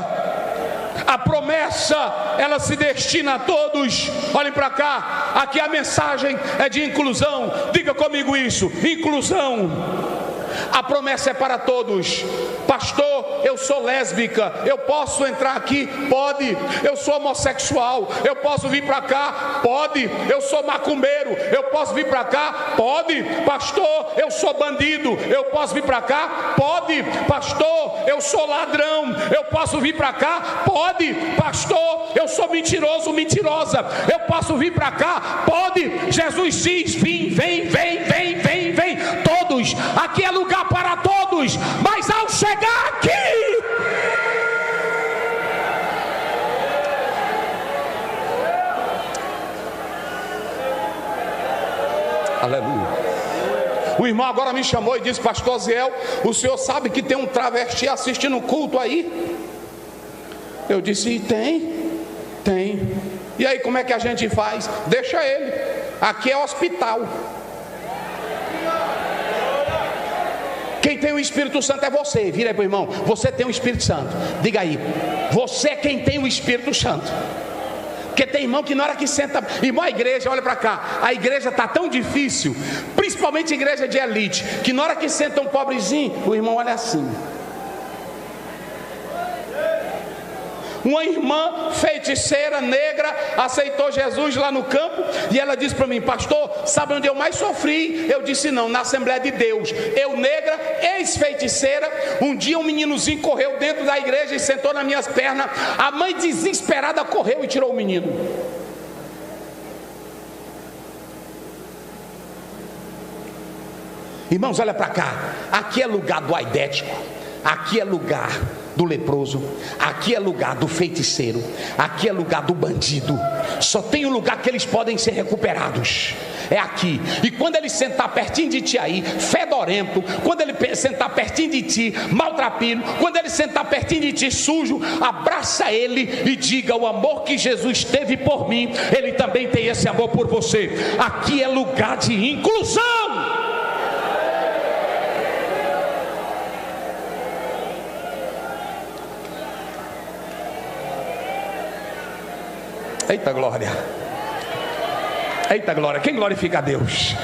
a promessa, ela se destina a todos. Olhem para cá, aqui a mensagem é de inclusão. Diga comigo isso: inclusão. A promessa é para todos. Pastor, eu sou lésbica, eu posso entrar aqui? Pode. Eu sou homossexual, eu posso vir para cá? Pode. Eu sou macumbeiro, eu posso vir para cá? Pode. Pastor, eu sou bandido, eu posso vir para cá? Pode. Pastor, eu sou ladrão, eu posso vir para cá? Pode. Pastor, eu sou mentiroso, mentirosa, eu posso vir para cá? Pode. Jesus diz: vem, vem, vem, vem, vem, vem. Todos, aqui é lugar para todos, mas ao chegar aqui, aleluia. O irmão agora me chamou e disse: pastor Ziel, o senhor sabe que tem um travesti assistindo o culto aí? Eu disse: tem. E aí como é que a gente faz? Deixa ele, aqui é hospital. Quem tem o Espírito Santo é você. Vira aí para o irmão: você tem o Espírito Santo. Diga aí: você é quem tem o Espírito Santo. Porque tem irmão que na hora que senta, irmão, a igreja, olha para cá, a igreja está tão difícil, principalmente igreja de elite, que na hora que senta um pobrezinho, o irmão olha assim. Uma irmã feiticeira negra aceitou Jesus lá no campo, e ela disse para mim: pastor, sabe onde eu mais sofri? Eu disse: não, na Assembleia de Deus. Eu negra, ex-feiticeira, um dia um meninozinho correu dentro da igreja e sentou nas minhas pernas. A mãe desesperada correu e tirou o menino. Irmãos, olha para cá, aqui é lugar do aidético, aqui é lugar do leproso, aqui é lugar do feiticeiro, aqui é lugar do bandido. Só tem um lugar que eles podem ser recuperados, é aqui. E quando ele sentar pertinho de ti aí, fedorento, quando ele sentar pertinho de ti, maltrapilho, quando ele sentar pertinho de ti, sujo, abraça ele e diga: o amor que Jesus teve por mim, ele também tem esse amor por você. Aqui é lugar de inclusão. Eita glória, eita glória. Quem glorifica a Deus?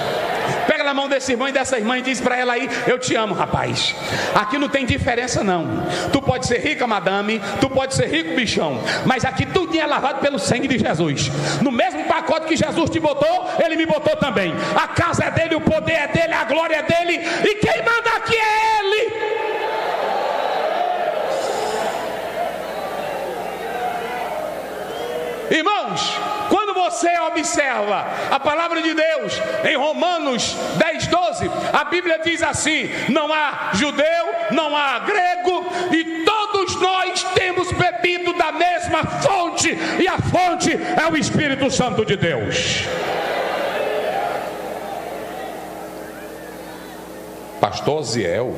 Pega na mão desse irmão e dessa irmã e diz para ela aí: eu te amo, rapaz. Aqui não tem diferença não. Tu pode ser rica, madame, tu pode ser rico, bichão, mas aqui tudo é lavado pelo sangue de Jesus. No mesmo pacote que Jesus te botou, ele me botou também. A casa é dele, o poder é dele, a glória é dele, e quem manda aqui é ele. Irmãos, quando você observa a palavra de Deus em Romanos 10:12, a Bíblia diz assim: não há judeu, não há grego, e todos nós temos bebido da mesma fonte, e a fonte é o Espírito Santo de Deus. Pastor Ziel,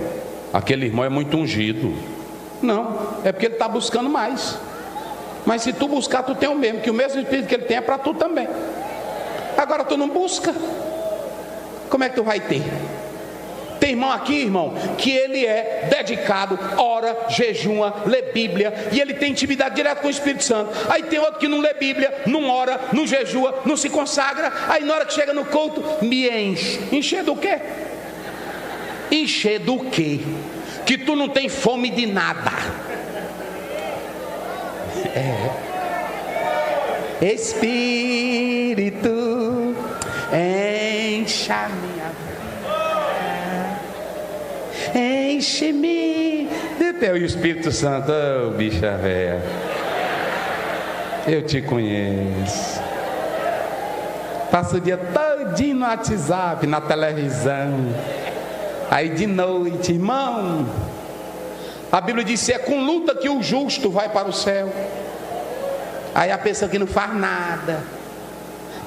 aquele irmão é muito ungido. Não, é porque ele está buscando mais. Mas se tu buscar, tu tem o mesmo, que o mesmo Espírito que ele tem é para tu também. Agora tu não busca, como é que tu vai ter? Tem irmão aqui, irmão, que ele é dedicado, ora, jejua, lê Bíblia, e ele tem intimidade direta com o Espírito Santo. Aí tem outro que não lê Bíblia, não ora, não jejua, não se consagra. Aí na hora que chega no culto, me enche. Encher do quê? Encher do quê? Que tu não tem fome de nada. Espírito, enche a minha vida, enche-me de teu Espírito Santo. Oh, bicha véia, eu te conheço. Passo o dia todinho no WhatsApp, na televisão. Aí de noite, irmão, a Bíblia diz: é com luta que o justo vai para o céu. Aí a pessoa que não faz nada.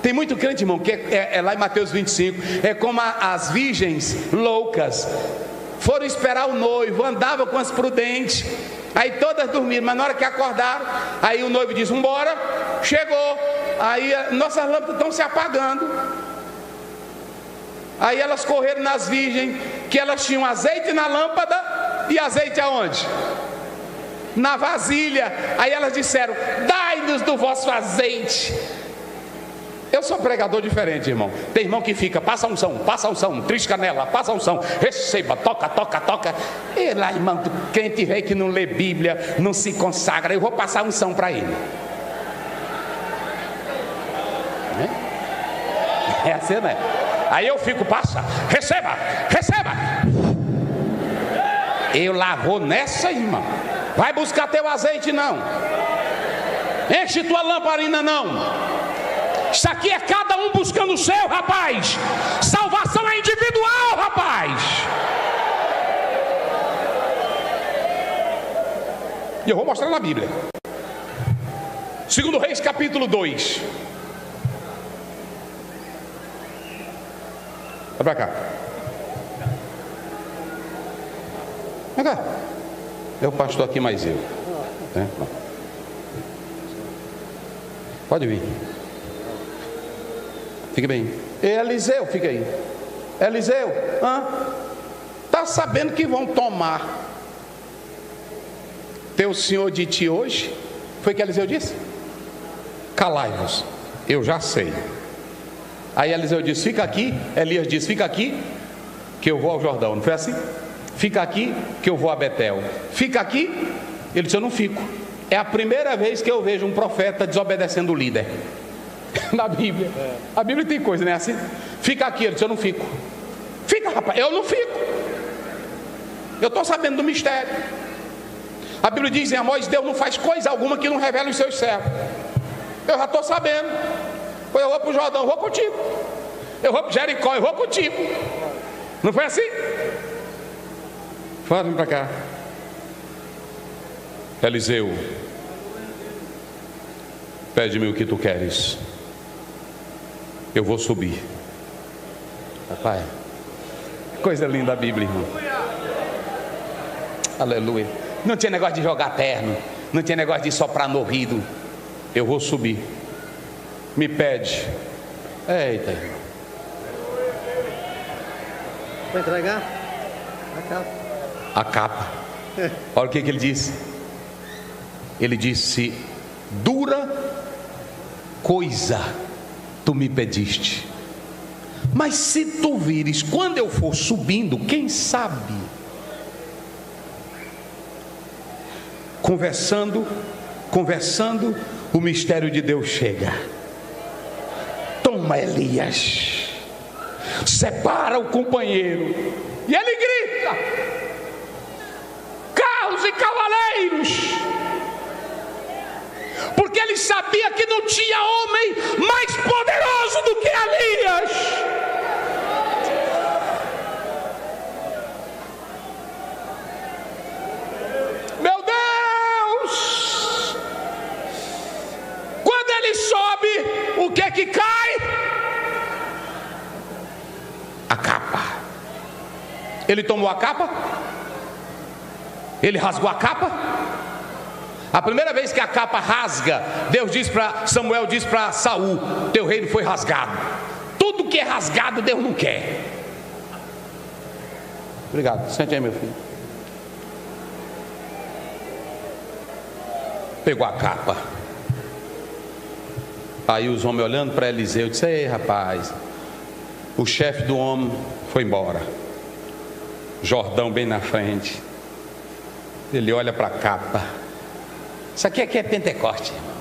Tem muito crente, irmão, que é lá em Mateus 25, é como as virgens loucas foram esperar o noivo, andavam com as prudentes, aí todas dormiram, mas na hora que acordaram, aí o noivo diz: vambora, chegou. Aí nossas lâmpadas estão se apagando. Aí elas correram nas virgens, que elas tinham azeite na lâmpada. E azeite aonde? Na vasilha. Aí elas disseram: dai-nos do vosso azeite. Eu sou pregador diferente, irmão. Tem irmão que fica, passa unção, trisca nela, passa unção, receba, toca. E lá, irmão, crente rei que não lê Bíblia, não se consagra, eu vou passar unção para ele. É assim, né? Aí eu fico, passa, receba. Eu lá vou nessa, irmão. Vai buscar teu azeite, não. Enche tua lamparina, não. Isso aqui é cada um buscando o seu, rapaz. Salvação é individual, rapaz. E eu vou mostrar na Bíblia. 2 Reis capítulo 2. Vai pra cá. Vem cá. É o pastor aqui, mais eu. Pode vir. Fique bem. Eliseu, fica aí. Eliseu, tá sabendo que vão tomar teu senhor de ti hoje? Foi o que Eliseu disse? Calai-vos, eu já sei. Aí Eliseu disse, fica aqui. Elias disse, fica aqui que eu vou ao Jordão. Não foi assim? Fica aqui que eu vou a Betel. Fica aqui. Ele disse, eu não fico. É a primeira vez que eu vejo um profeta desobedecendo o líder na Bíblia. A Bíblia tem coisa, né? Assim, fica aqui. Ele disse, eu não fico. Fica, rapaz, eu não fico. Eu estou sabendo do mistério. A Bíblia diz em Amós, Deus não faz coisa alguma que não revele os seus servos. Eu já estou sabendo. Eu vou para o Jordão, eu vou contigo. Eu vou para Jericó, eu vou contigo. Não foi assim? Vem para cá. Eliseu, pede-me o que tu queres. Eu vou subir. Papai, coisa linda a Bíblia, irmão. Aleluia. Não tinha negócio de jogar terno, não tinha negócio de soprar no ouvido. Eu vou subir. Me pede. Eita, irmão. Vai entregar? A capa. Olha o que ele disse. Ele disse, dura coisa tu me pediste, mas se tu vires, quando eu for subindo, quem sabe? Conversando, o mistério de Deus chega. Toma, Elias, separa o companheiro. E ele grita, carros e cavaleiros, porque ele sabia que não tinha homem mais poderoso do que Elias. Meu Deus! Quando ele sobe, o que é que cai? A capa. Ele tomou a capa? Ele rasgou a capa? A primeira vez que a capa rasga, Samuel diz para Saul, teu reino foi rasgado. Tudo que é rasgado, Deus não quer. Obrigado, sente aí, meu filho. Pegou a capa. Aí os homens olhando para Eliseu, disse, ei rapaz, o chefe do homem foi embora. Jordão bem na frente. Ele olha para a capa. Isso aqui é Pentecoste, irmão.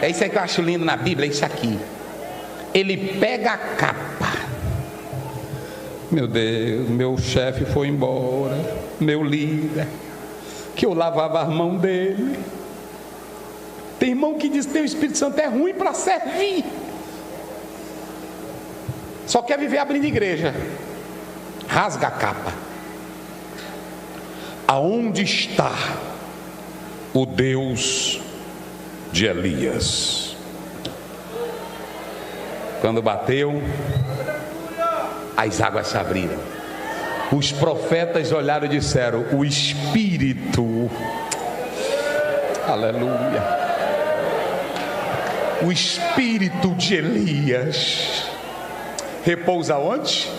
É isso aí que eu acho lindo na Bíblia, é isso aqui. Ele pega a capa. Meu Deus, meu chefe foi embora, meu líder, que eu lavava as mãos dele. Tem irmão que diz que tem o Espírito Santo é ruim para servir, só quer viver abrindo igreja. Rasga a capa. Aonde está o Deus de Elias? Quando bateu, as águas se abriram. Os profetas olharam e disseram, o Espírito, aleluia, o Espírito de Elias repousa onde?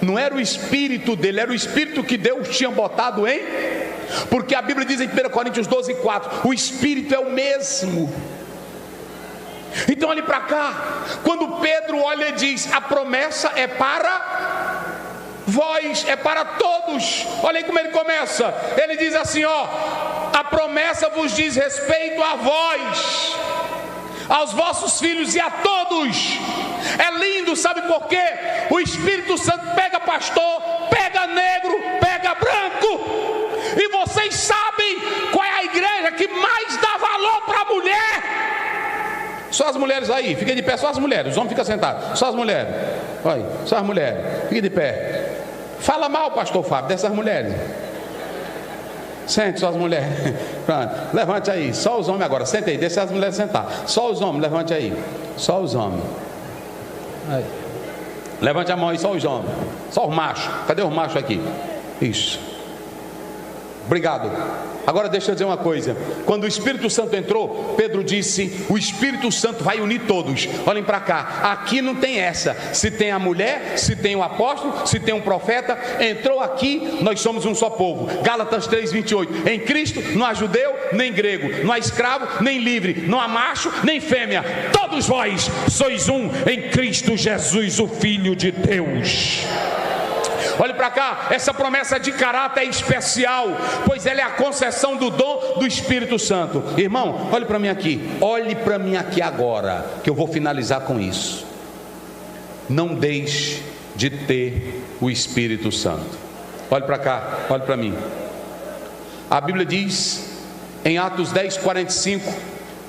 Não era o espírito dele, era o espírito que Deus tinha botado em, porque a Bíblia diz em 1 Coríntios 12:4, o espírito é o mesmo. Então olhe para cá, quando Pedro olha e diz: a promessa é para vós, é para todos. Olha aí como ele começa, ele diz assim: ó, a promessa vos diz respeito a vós, aos vossos filhos e a todos. É lindo, sabe por quê? O Espírito Santo pega pastor, pega negro, pega branco. E vocês sabem qual é a igreja que mais dá valor para a mulher? Só as mulheres aí, fiquem de pé, só as mulheres. Os homens ficam sentados, só as mulheres. Olha, só as mulheres, fiquem de pé. Fala mal, pastor Fábio, dessas mulheres. Sente, só as mulheres. Pronto, levante aí, só os homens agora. Sente aí, deixa as mulheres sentar. Só os homens, levante aí. Só os homens. Aí. Levante a mão aí, só os homens. Só os machos. Cadê os machos aqui? Isso. Obrigado. Agora deixa eu dizer uma coisa. Quando o Espírito Santo entrou, Pedro disse: o Espírito Santo vai unir todos. Olhem para cá, aqui não tem essa. Se tem a mulher, se tem o apóstolo, se tem um profeta, entrou aqui, nós somos um só povo. Gálatas 3:28. Em Cristo não há judeu nem grego, não há escravo nem livre, não há macho nem fêmea. Todos vós sois um em Cristo Jesus, o Filho de Deus. Olhe para cá, essa promessa de caráter é especial, pois ela é a concessão do dom do Espírito Santo. Irmão, olhe para mim aqui agora, que eu vou finalizar com isso. Não deixe de ter o Espírito Santo. Olhe para cá, olhe para mim. A Bíblia diz em Atos 10:45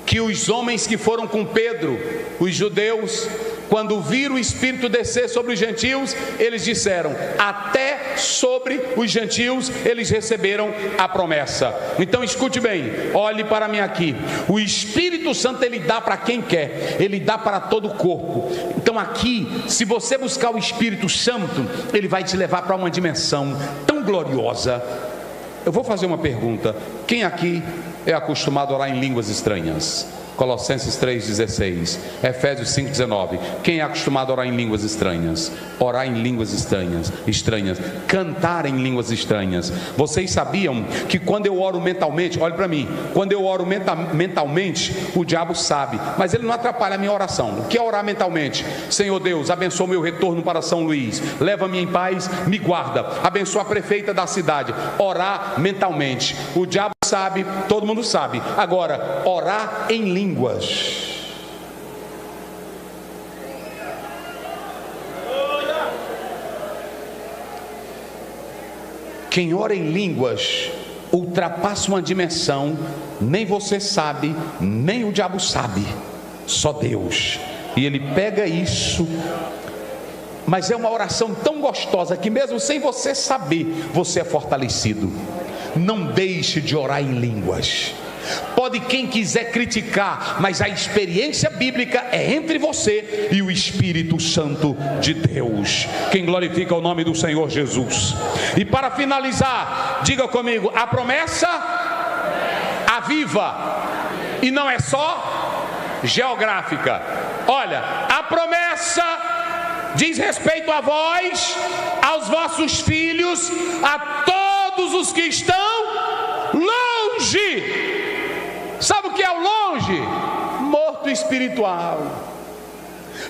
que os homens que foram com Pedro, os judeus, quando viram o Espírito descer sobre os gentios, eles disseram: até sobre os gentios eles receberam a promessa. Então escute bem, olhe para mim aqui. O Espírito Santo ele dá para quem quer, ele dá para todo o corpo. Então aqui, se você buscar o Espírito Santo, ele vai te levar para uma dimensão tão gloriosa. Eu vou fazer uma pergunta: quem aqui é acostumado a orar em línguas estranhas? Colossenses 3:16, Efésios 5:19. Quem é acostumado a orar em línguas estranhas? Orar em línguas estranhas, cantar em línguas estranhas. Vocês sabiam que quando eu oro mentalmente, olhe para mim, quando eu oro mentalmente, o diabo sabe, mas ele não atrapalha a minha oração. O que é orar mentalmente? Senhor Deus, abençoa meu retorno para São Luís, leva-me em paz, me guarda, abençoa a prefeita da cidade. Orar mentalmente, o diabo sabe, todo mundo sabe. Agora, orar em línguas. Quem ora em línguas ultrapassa uma dimensão, nem você sabe, nem o diabo sabe, só Deus. E ele pega isso, mas é uma oração tão gostosa que mesmo sem você saber, você é fortalecido. Não deixe de orar em línguas. Pode quem quiser criticar, mas a experiência bíblica é entre você e o Espírito Santo de Deus. Quem glorifica o nome do Senhor Jesus. E para finalizar, diga comigo: a promessa aviva, e não é só geográfica. Olha, a promessa diz respeito a vós, aos vossos filhos, a todos os que estão longe. Sabe o que é o longe? Morto espiritual.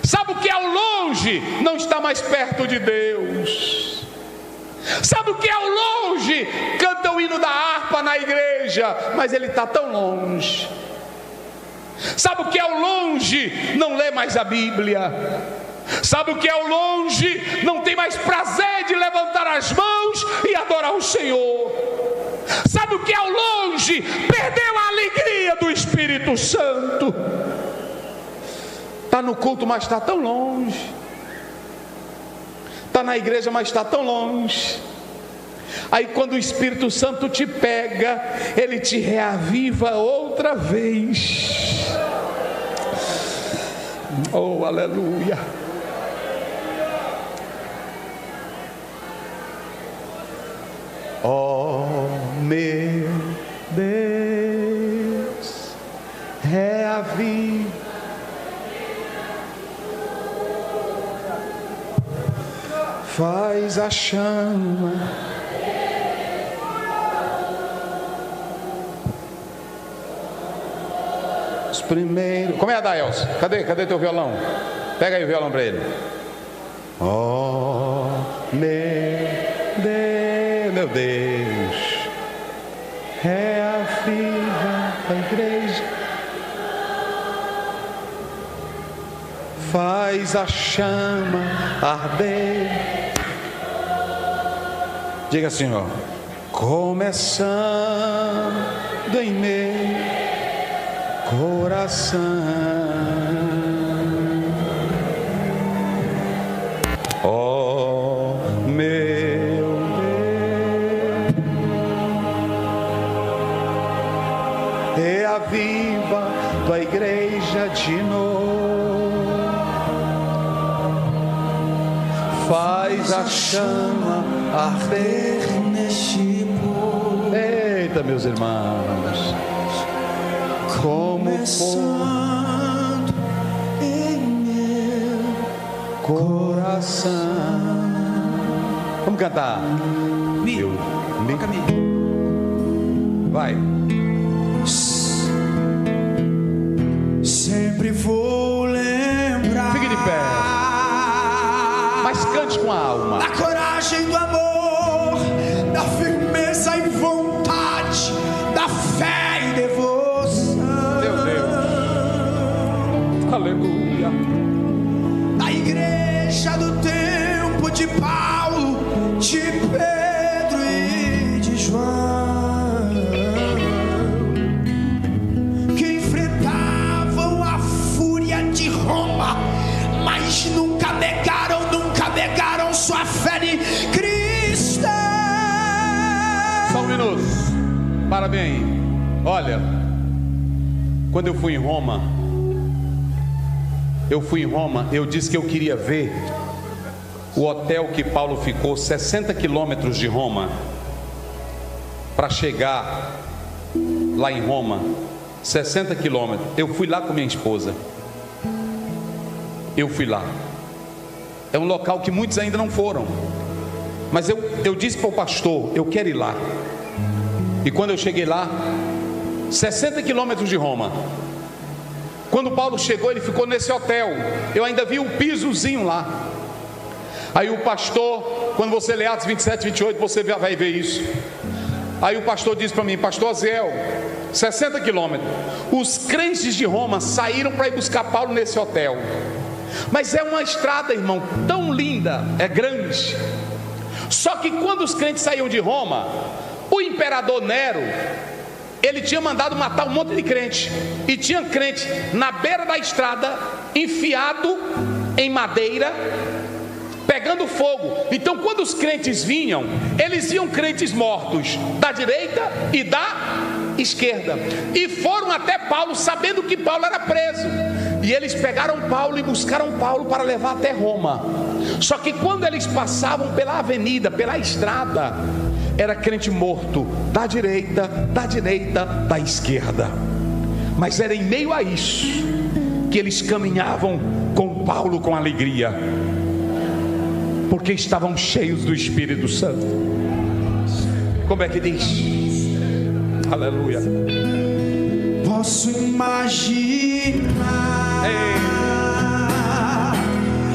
Sabe o que é o longe? Não está mais perto de Deus. Sabe o que é o longe? Canta o hino da harpa na igreja, mas ele está tão longe. Sabe o que é o longe? Não lê mais a Bíblia. Sabe o que é o longe? Não tem mais prazer de levantar as mãos e adorar o Senhor. Sabe o que é o longe? Perdeu a alegria do Espírito Santo. Está no culto, mas está tão longe. Está na igreja, mas está tão longe. Aí quando o Espírito Santo te pega, ele te reaviva outra vez. Oh, aleluia. Oh, meu Deus, reaviva. Faz a chama primeiros. Como é, Adaelson? Cadê teu violão? Pega aí o violão para ele. Oh, meu Deus, é a filha da igreja, faz a chama arder. Diga, Senhor, começando em meu coração. Oh, meu Deus, reaviva tua igreja de novo, faz a chama arder neste povo. Eita, meus irmãos, como começando em meu coração. Vamos cantar. Vai. Sempre vou lembrar. Fique de pé, mas cante com a alma. Da coragem do amor, da firmeza e vontade, da fé e devoção. Meu Deus, aleluia. Da igreja do tempo de Paulo, de Pedro e de João, que enfrentavam a fúria de Roma, mas nunca negaram sua fé em Cristo. Só um minuto, para bem aí. Olha, quando eu fui em Roma, eu disse que eu queria ver o hotel que Paulo ficou 60 quilômetros de Roma, para chegar lá em Roma, 60 quilômetros. Eu fui lá com minha esposa. Eu fui lá. É um local que muitos ainda não foram, mas eu disse para o pastor, eu quero ir lá. E quando eu cheguei lá, 60 quilômetros de Roma, quando Paulo chegou, ele ficou nesse hotel. Eu ainda vi um pisozinho lá. Aí o pastor, quando você lê Atos 27, 28, você vai ver isso. Aí o pastor disse para mim, pastor Aziel, 60 quilômetros, os crentes de Roma saíram para ir buscar Paulo nesse hotel. Mas é uma estrada, irmão, tão linda, é grande. Só que quando os crentes saíam de Roma, o imperador Nero, ele tinha mandado matar um monte de crente. E tinha crente na beira da estrada, enfiado em madeira, pegando fogo. Então quando os crentes vinham, eles iam crentes mortos da direita e da esquerda. E foram até Paulo, sabendo que Paulo era preso. E eles pegaram Paulo e buscaram Paulo para levar até Roma. Só que quando eles passavam pela avenida, pela estrada, era crente morto da direita, da esquerda. Mas era em meio a isso que eles caminhavam com Paulo com alegria, porque estavam cheios do Espírito Santo. Como é que diz? Aleluia. Posso imaginar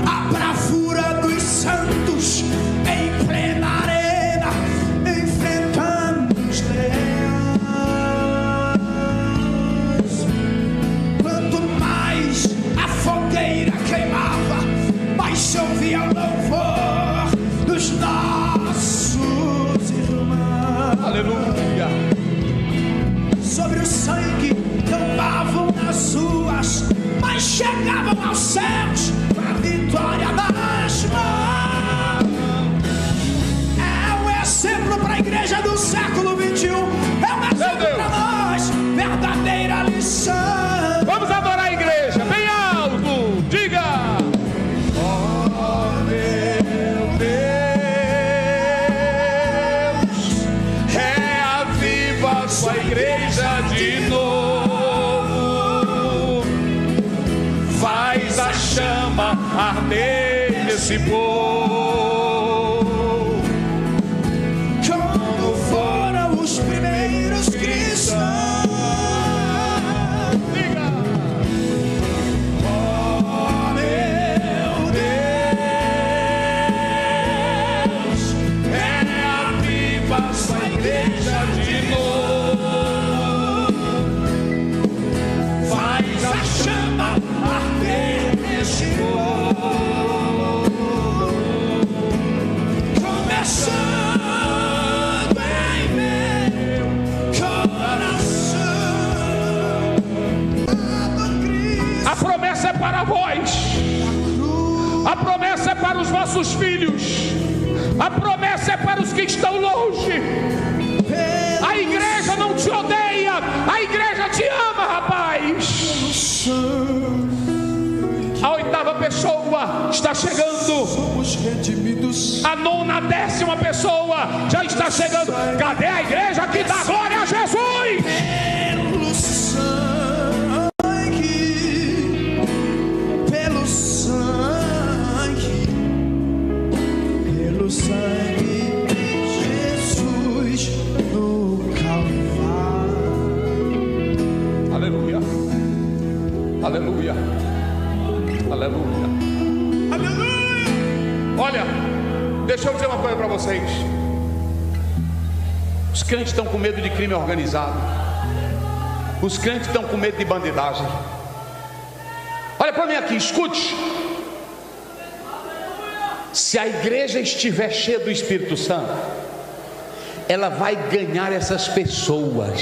a bravura dos santos em plena arena, enfrentando os leões. Quanto mais a fogueira queimava, mais se ouvia o louvor dos nossos irmãos. Aleluia. Sobre o sangue campavam nas ruas, mas chegavam aos céus a vitória das mãos. É um exemplo para a igreja do século 21. É um exemplo para nós, verdadeira lição. Vamos adorar a igreja, bem alto, diga. Oh meu Deus, reaviva a sua igreja de novo, faz a chama arder nesse povo, Como foram os primeiros cristãos. A promessa é para vós, a promessa é para os vossos filhos, a promessa é para os que estão longe. A igreja não te odeia, a igreja te ama, rapaz. A oitava pessoa está chegando, a nona, a décima pessoa já está chegando. Cadê a igreja que dá glória a Jesus? Pelo sangue de Jesus no Calvário. Aleluia, aleluia, aleluia, aleluia. Olha, deixa eu dizer uma coisa para vocês. Os crentes estão com medo de crime organizado, os crentes estão com medo de bandidagem. Olha para mim aqui, escute. Se a igreja estiver cheia do Espírito Santo, ela vai ganhar essas pessoas.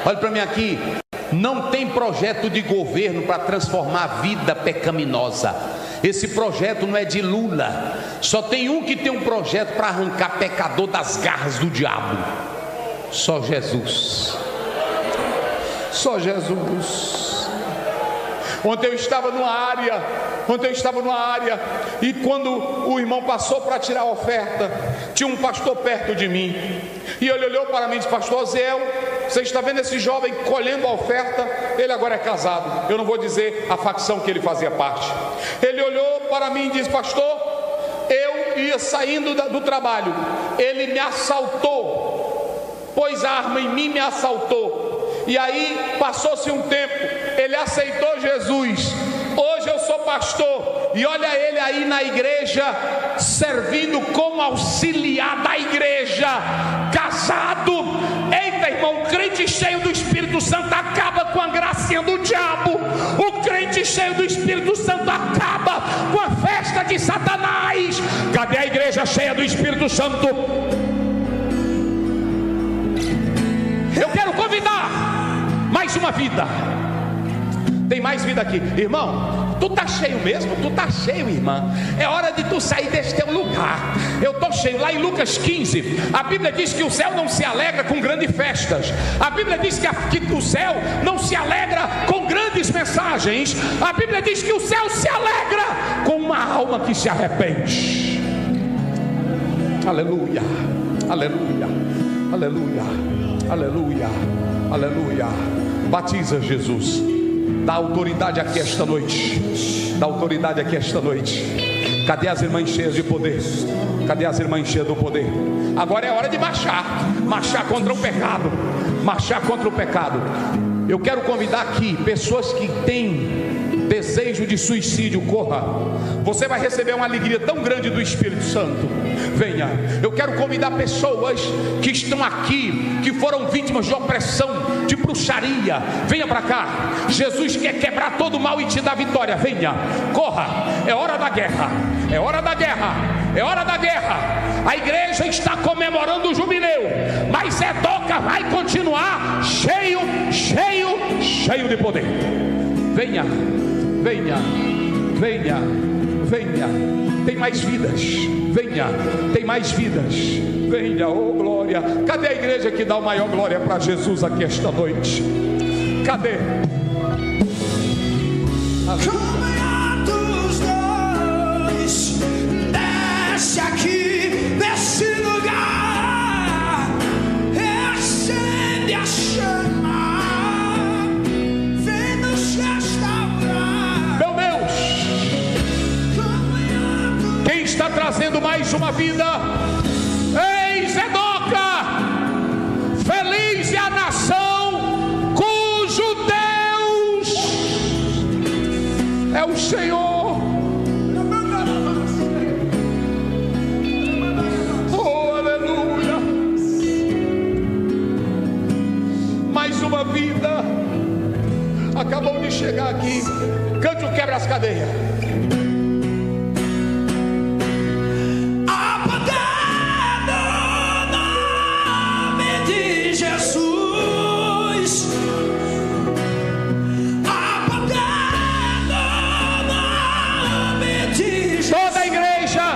Olha para mim aqui. Não tem projeto de governo para transformar a vida pecaminosa. Esse projeto não é de Lula. Só tem um que tem um projeto para arrancar pecador das garras do diabo. Só Jesus. Só Jesus. Ontem eu estava numa área, e quando o irmão passou para tirar a oferta, tinha um pastor perto de mim, e ele olhou para mim e disse: pastor Zéu, você está vendo esse jovem colhendo a oferta? Ele agora é casado. Eu não vou dizer a facção que ele fazia parte. Ele olhou para mim e disse: pastor, eu ia saindo do trabalho, ele me assaltou, pôs a arma em mim e me assaltou. E aí passou-se um tempo, ele aceitou Jesus. Hoje eu sou pastor, e olha ele aí na igreja, servindo como auxiliar da igreja, casado. Eita, irmão, o crente cheio do Espírito Santo acaba com a gracinha do diabo. O crente cheio do Espírito Santo acaba com a festa de Satanás. Cadê a igreja cheia do Espírito Santo? Eu quero convidar mais uma vida. Tem mais vida aqui, irmão. Tu tá cheio mesmo? Tu tá cheio, irmã. É hora de tu sair desse teu lugar. Eu tô cheio. Lá em Lucas 15, a Bíblia diz que o céu não se alegra com grandes festas. A Bíblia diz que o céu não se alegra com grandes mensagens. A Bíblia diz que o céu se alegra com uma alma que se arrepende. Aleluia, aleluia, aleluia, aleluia, aleluia. Batiza, Jesus. Dá autoridade aqui esta noite. Dá autoridade aqui esta noite. Cadê as irmãs cheias de poder? Cadê as irmãs cheias do poder? Agora é hora de marchar. Marchar contra o pecado. Marchar contra o pecado. Eu quero convidar aqui pessoas que têm desejo de suicídio. Corra. Você vai receber uma alegria tão grande do Espírito Santo. Venha. Eu quero convidar pessoas que estão aqui, que foram vítimas de opressão, de bruxaria. Venha para cá. Jesus quer quebrar todo o mal e te dar vitória. Venha. Corra. É hora da guerra. É hora da guerra. É hora da guerra. A igreja está comemorando o jubileu, mas Zedoca vai continuar cheio de poder. Venha, venha, venha, venha. Tem mais vidas. Venha, tem mais vidas. Venha, oh glória. Cadê a igreja que dá a maior glória para Jesus aqui esta noite? Cadê? Desce aqui, nesse lugar, acende a chama, vem nos restaurar. Meu Deus, quem está trazendo mais uma vida? Ei, Zedoca, feliz é a nação cujo Deus é o Senhor. Uma vida acabou de chegar aqui. Cante o quebra as cadeias. A poder do nome de Jesus. A poder do nome de Jesus. Toda a igreja,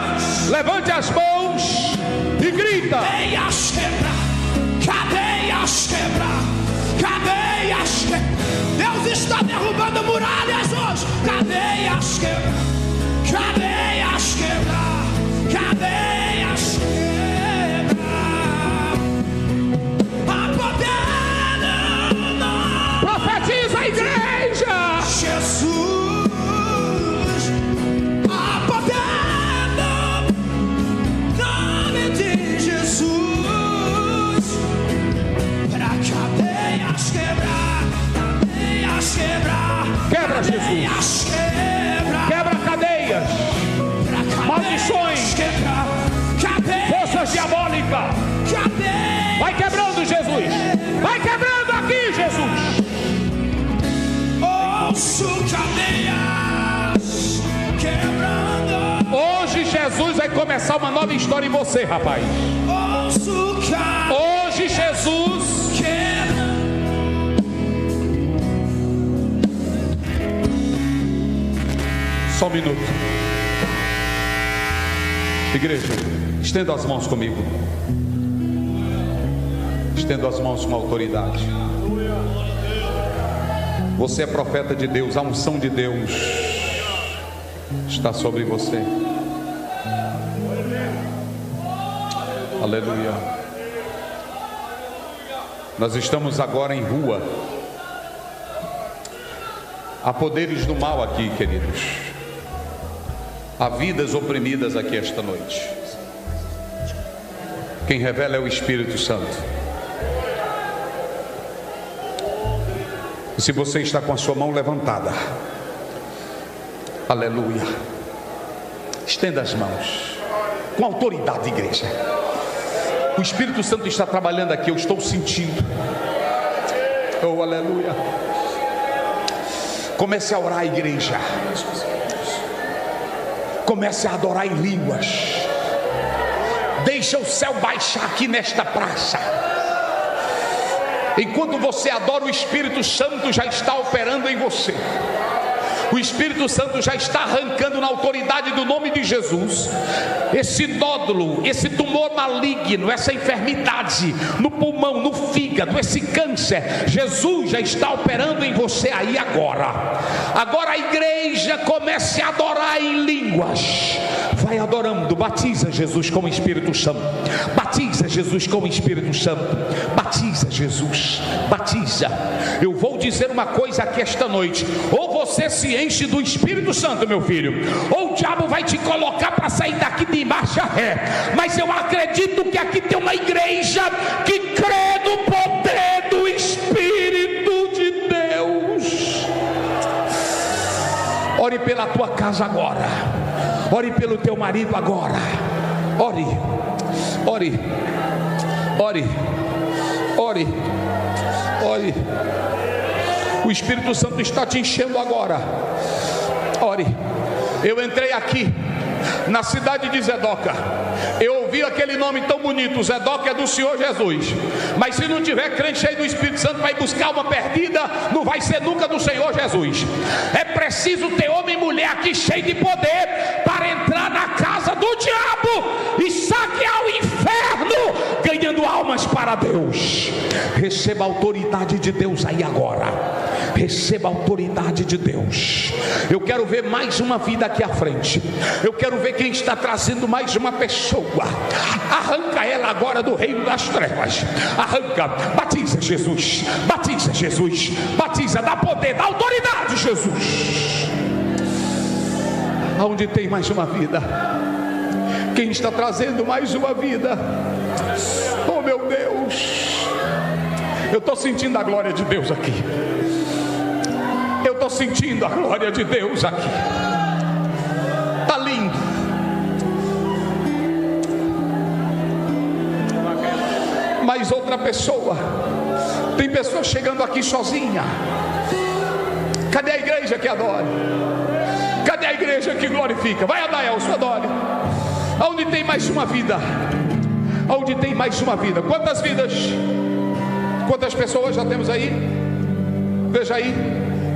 levante as mãos e grita. Cadeias quebrar, cadeias quebrar, cadeias quebrar. Deus está derrubando muralhas hoje. Cadeias quebrar, cadeias quebrar, cadeias quebrar. A poder do nome. Profetiza a igreja. Jesus, a poder do nome de Jesus, para cadeias quebrar, cadeias quebrar, Quebra, Jesus. cadeias quebrar, Quebra cadeias, pra maldições, quebrar, cadeias, forças diabólicas. cadeias, Vai quebrando, Jesus. Vai quebrando aqui, Jesus. ouço cadeias quebrando, Hoje Jesus vai começar uma nova história em você, rapaz. ouço cadeias Hoje Jesus quebrando. Só um minuto. Igreja, estenda as mãos comigo. Estenda as mãos com autoridade. Você é profeta de Deus, a unção de Deus está sobre você. Aleluia. Nós estamos agora em rua. Há poderes do mal aqui, queridos. Há vidas oprimidas aqui esta noite. Quem revela é o Espírito Santo. E se você está com a sua mão levantada, aleluia, estenda as mãos com autoridade, igreja. O Espírito Santo está trabalhando aqui, eu estou sentindo. Oh, aleluia. Comece a orar, igreja. Comece a adorar em línguas. Deixa o céu baixar aqui nesta praça. Enquanto você adora, o Espírito Santo já está operando em você. O Espírito Santo já está arrancando na autoridade do nome de Jesus esse nódulo, esse tumor maligno, essa enfermidade no pulmão, no fígado, esse câncer. Jesus já está operando em você aí agora. Agora a igreja comece a adorar em línguas. Vai adorando, batiza Jesus com o Espírito Santo. Batiza Jesus com o Espírito Santo. Batiza Jesus, batiza. Eu vou dizer uma coisa aqui esta noite: ou você se enche do Espírito Santo, meu filho, ou o diabo vai te colocar para sair daqui de marcha ré. Mas eu acredito que aqui tem uma igreja que crê no poder do Espírito de Deus. Ore pela tua casa agora. Ore pelo teu marido agora. Ore, ore, ore, ore, ore. O Espírito Santo está te enchendo agora. Ore. Eu entrei aqui na cidade de Zedoca. Eu ouvi aquele nome tão bonito. Zedoca é do Senhor Jesus. Mas se não tiver crente cheio do Espírito Santo, vai buscar uma perdida, não vai ser nunca do Senhor Jesus. É preciso ter homem e mulher aqui cheio de poder para entrar na casa do diabo e saquear o inferno, ganhando almas para Deus. Receba a autoridade de Deus aí agora. Receba a autoridade de Deus. Eu quero ver mais uma vida aqui à frente. Eu quero ver quem está trazendo mais uma pessoa. Arranca ela agora do reino das trevas. Arranca, batiza Jesus. Batiza Jesus. Batiza, dá poder, dá autoridade, Jesus. Aonde tem mais uma vida? Quem está trazendo mais uma vida? Oh, meu Deus. Eu estou sentindo a glória de Deus aqui. Eu estou sentindo a glória de Deus aqui. Está lindo. Mais outra pessoa. Tem pessoas chegando aqui sozinha. Cadê a igreja que adora? igreja que glorifica. Vai, Adaelson, adore. Onde tem mais uma vida? Onde tem mais uma vida? Quantas vidas? Quantas pessoas já temos aí? Veja aí.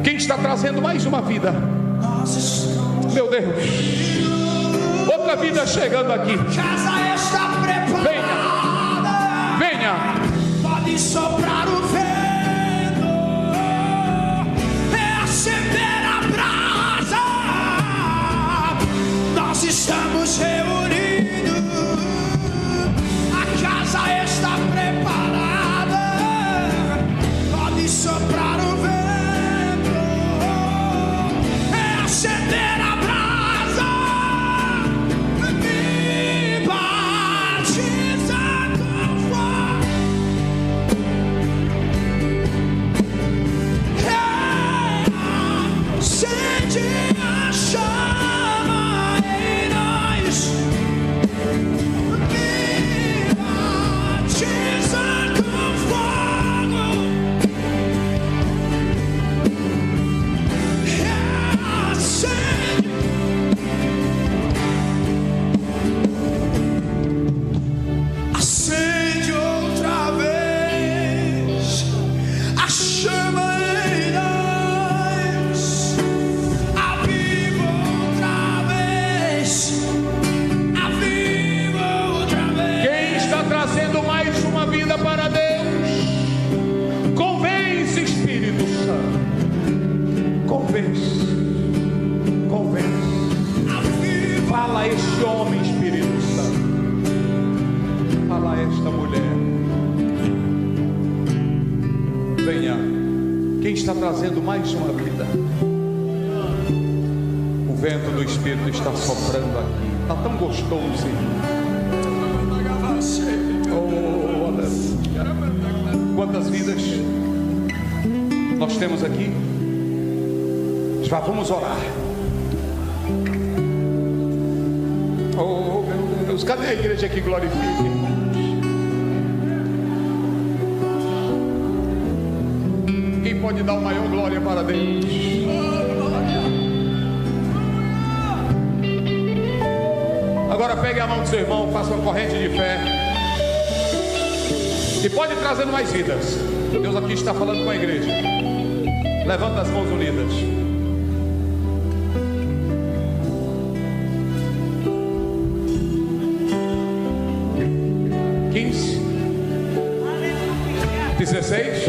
Quem está trazendo mais uma vida? Meu Deus. Outra vida chegando aqui. Casa está preparada. Venha. Venha. Pode soprar o vento, acender a brasa. Nós estamos reunidos. A casa está preparada. Pode soprar o vento, acender a brasa. Me batiza com fogo. Acende a chama em nós. Me batiza com fogo. Acende outra vez a chama em nós. Aviva outra vez. Aviva outra vez. Quem está trazendo mais uma vida para Deus? Convence, Espírito Santo. Convence. Convence. Aviva. Fala a este homem, Espírito Santo. Fala a esta mulher. Venha. Quem está trazendo mais uma vida? O vento do Espírito está soprando aqui. Está tão gostoso, irmão. Oh, aleluia. Quantas vidas nós temos aqui? Já vamos orar. Oh, meu Deus. Cadê a igreja que glorifica, irmãos? Quem pode dar o maior glória para Deus? Agora pegue a mão do seu irmão, faça uma corrente de fé. E pode ir trazendo mais vidas. Deus aqui está falando com a igreja. Levanta as mãos unidas. Quinze. 16.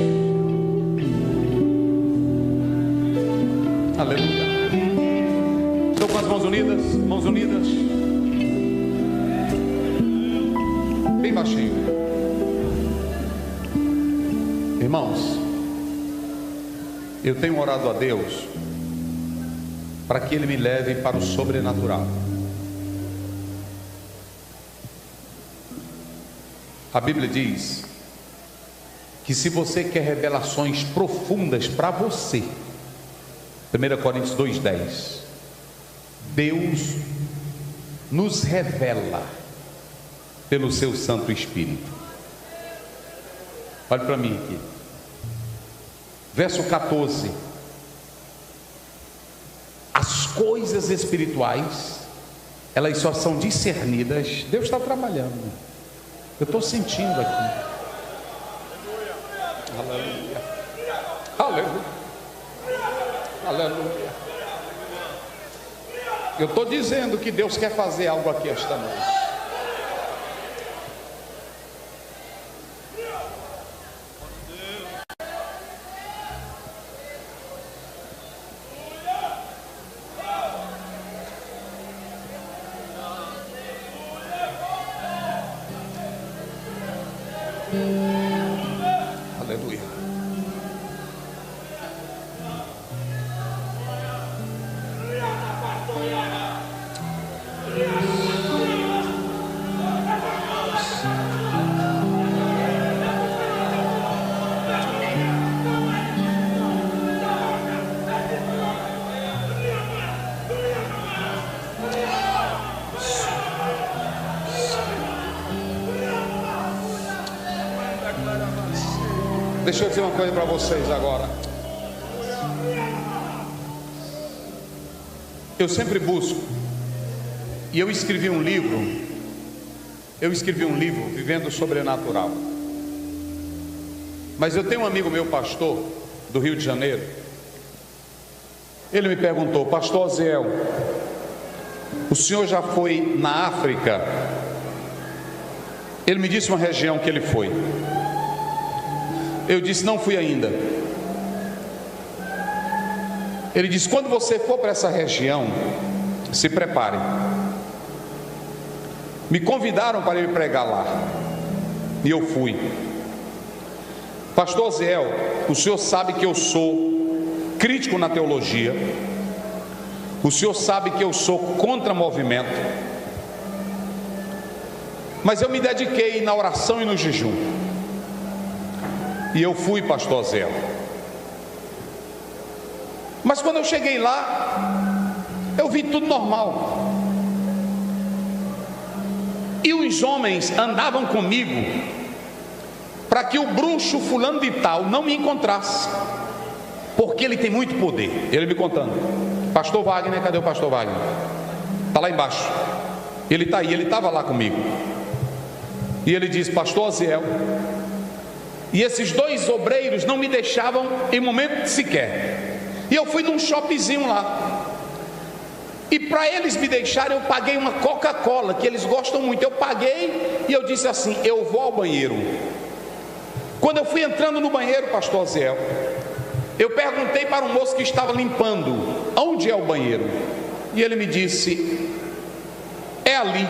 Aleluia. Estou com as mãos unidas. Mãos unidas. Bem baixinho. Irmãos, eu tenho orado a Deus para que Ele me leve para o sobrenatural. A Bíblia diz que se você quer revelações profundas para você, 1 Coríntios 2,10, Deus nos revela pelo seu Santo Espírito. Olhe para mim aqui. Verso 14. As coisas espirituais, elas só são discernidas. Deus está trabalhando. Eu estou sentindo aqui. Aleluia. Aleluia. Aleluia. Eu estou dizendo que Deus quer fazer algo aqui esta noite. Aleluia. Deixa eu dizer uma coisa para vocês agora. Eu sempre busco, e eu escrevi um livro, Vivendo o Sobrenatural. Mas eu tenho um amigo meu, pastor, do Rio de Janeiro. Ele me perguntou: pastor Oziel, o senhor já foi na África? Ele me disse uma região que ele foi. Eu disse: não fui ainda. Ele disse: quando você for para essa região, se prepare. Me convidaram para ir pregar lá, e eu fui. Pastor Oziel, o senhor sabe que eu sou crítico na teologia, o senhor sabe que eu sou contra movimento, mas eu me dediquei na oração e no jejum, e eu fui, pastor Oziel. Mas quando eu cheguei lá, eu vi tudo normal, e os homens andavam comigo para que o bruxo fulano de tal não me encontrasse, porque ele tem muito poder. Ele me contando: pastor Wagner, cadê o pastor Wagner? Está lá embaixo. Ele está aí, ele estava lá comigo. E ele diz: pastor Oziel, e esses dois obreiros não me deixavam em momento sequer. E eu fui num shoppingzinho lá, e para eles me deixarem, eu paguei uma Coca-Cola, que eles gostam muito. Eu paguei e eu disse assim: eu vou ao banheiro. Quando eu fui entrando no banheiro, pastor Oziel, eu perguntei para um moço que estava limpando: onde é o banheiro? E ele me disse: é ali.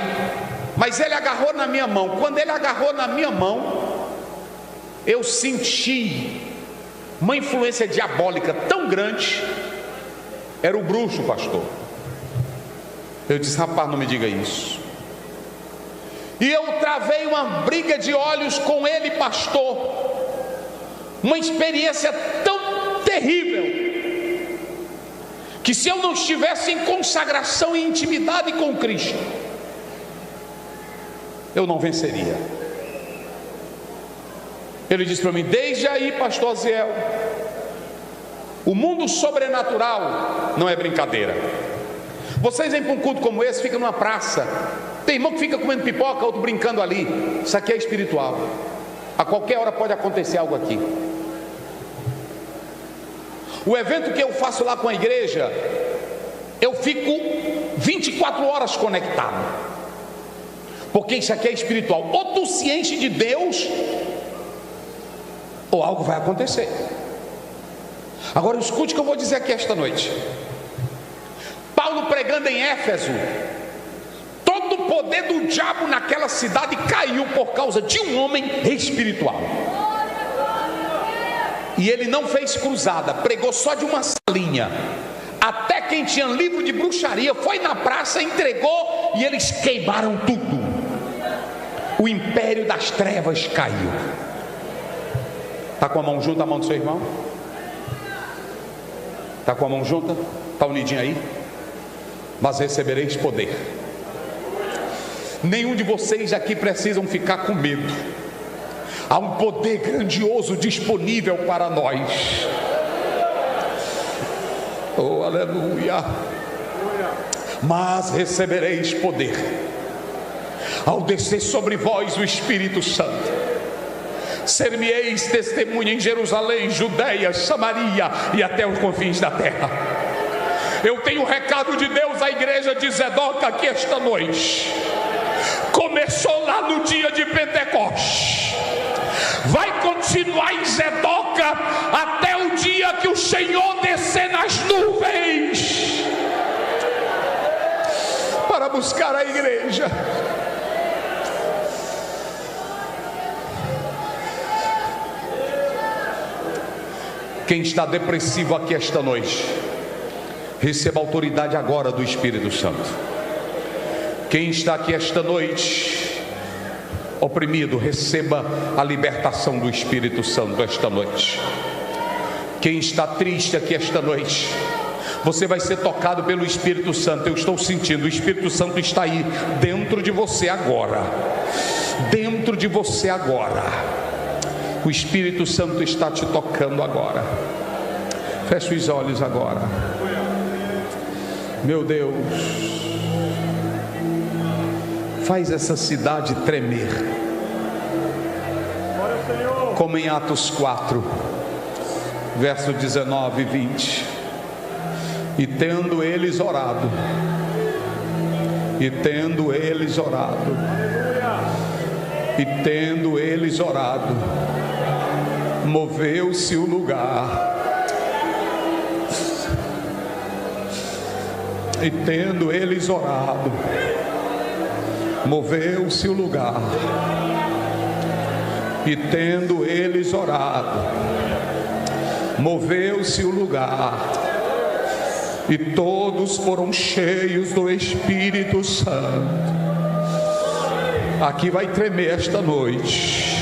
Mas ele agarrou na minha mão. Quando ele agarrou na minha mão, eu senti uma influência diabólica tão grande. Era o bruxo, pastor. Eu disse: rapaz, não me diga isso. E eu travei uma briga de olhos com ele, pastor. Uma experiência tão terrível, que se eu não estivesse em consagração e intimidade com Cristo, eu não venceria. Ele disse para mim: desde aí, pastor Oziel, o mundo sobrenatural não é brincadeira. Vocês vêm para um culto como esse, ficam numa praça, tem irmão que fica comendo pipoca, outro brincando ali. Isso aqui é espiritual. A qualquer hora pode acontecer algo aqui. O evento que eu faço lá com a igreja, eu fico 24 horas conectado, porque isso aqui é espiritual. Ou tu se enche de Deus, ou algo vai acontecer. Agora escute o que eu vou dizer aqui esta noite. Paulo pregando em Éfeso, todo o poder do diabo naquela cidade caiu por causa de um homem espiritual. E ele não fez cruzada, pregou só de uma salinha. Até quem tinha livro de bruxaria foi na praça, entregou, e eles queimaram tudo. O império das trevas caiu. Está com a mão junta, a mão do seu irmão? Está com a mão junta? Está unidinho aí? Mas recebereis poder. Nenhum de vocês aqui precisam ficar com medo. Há um poder grandioso disponível para nós. Oh, aleluia. Mas recebereis poder ao descer sobre vós o Espírito Santo. Ser-me-eis testemunha em Jerusalém, Judeia, Samaria e até os confins da terra. Eu tenho o recado de Deus à igreja de Zedoca aqui esta noite. Começou lá no dia de Pentecostes, vai continuar em Zedoca até o dia que o Senhor descer nas nuvens para buscar a igreja. Quem está depressivo aqui esta noite, receba a autoridade agora do Espírito Santo. Quem está aqui esta noite oprimido, receba a libertação do Espírito Santo esta noite. Quem está triste aqui esta noite, você vai ser tocado pelo Espírito Santo. Eu estou sentindo, o Espírito Santo está aí dentro de você agora. Dentro de você agora. O Espírito Santo está te tocando agora. Feche os olhos agora. Meu Deus, faz essa cidade tremer, como em Atos 4, verso 19 e 20. E tendo eles orado, moveu-se o lugar. E tendo eles orado, moveu-se o lugar. E tendo eles orado, moveu-se o lugar. E todos foram cheios do Espírito Santo. Aqui vai tremer esta noite.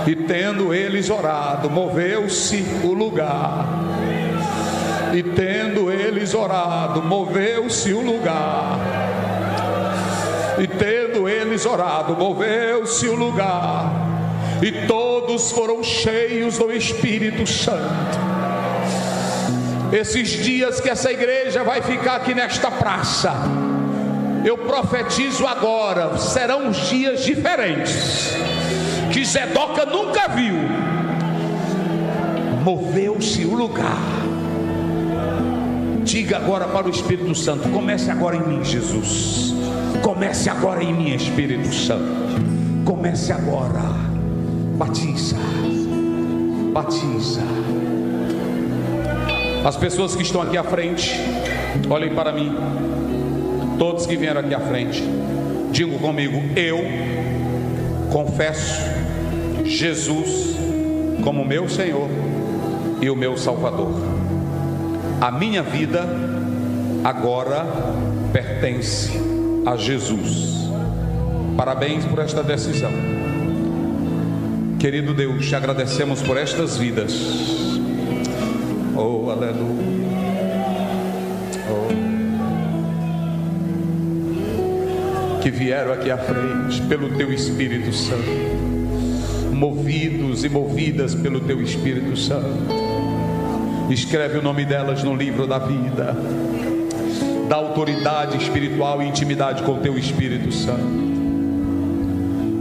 E tendo eles orado, moveu-se o lugar. E tendo eles orado, moveu-se o lugar. E tendo eles orado, moveu-se o lugar. E todos foram cheios do Espírito Santo. Esses dias que essa igreja vai ficar aqui nesta praça, eu profetizo agora, serão uns dias diferentes, que Zedoca nunca viu. Moveu-se o lugar. Diga agora para o Espírito Santo: comece agora em mim, Jesus. Comece agora em mim, Espírito Santo. Comece agora. Batiza. Batiza. As pessoas que estão aqui à frente, olhem para mim. Todos que vieram aqui à frente, digam comigo: eu confesso Jesus como meu Senhor e o meu Salvador. A minha vida agora pertence a Jesus. Parabéns por esta decisão. Querido Deus, te agradecemos por estas vidas. Oh, aleluia. Que vieram aqui à frente pelo teu Espírito Santo, movidos e movidas pelo teu Espírito Santo. Escreve o nome delas no livro da vida. Dá autoridade espiritual e intimidade com o teu Espírito Santo.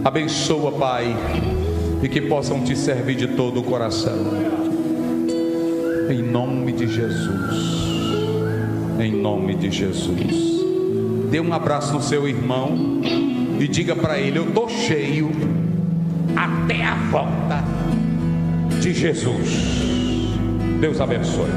Abençoa, Pai, e que possam te servir de todo o coração. Em nome de Jesus. Em nome de Jesus. Dê um abraço no seu irmão e diga para ele: eu estou cheio até a volta de Jesus. Deus abençoe.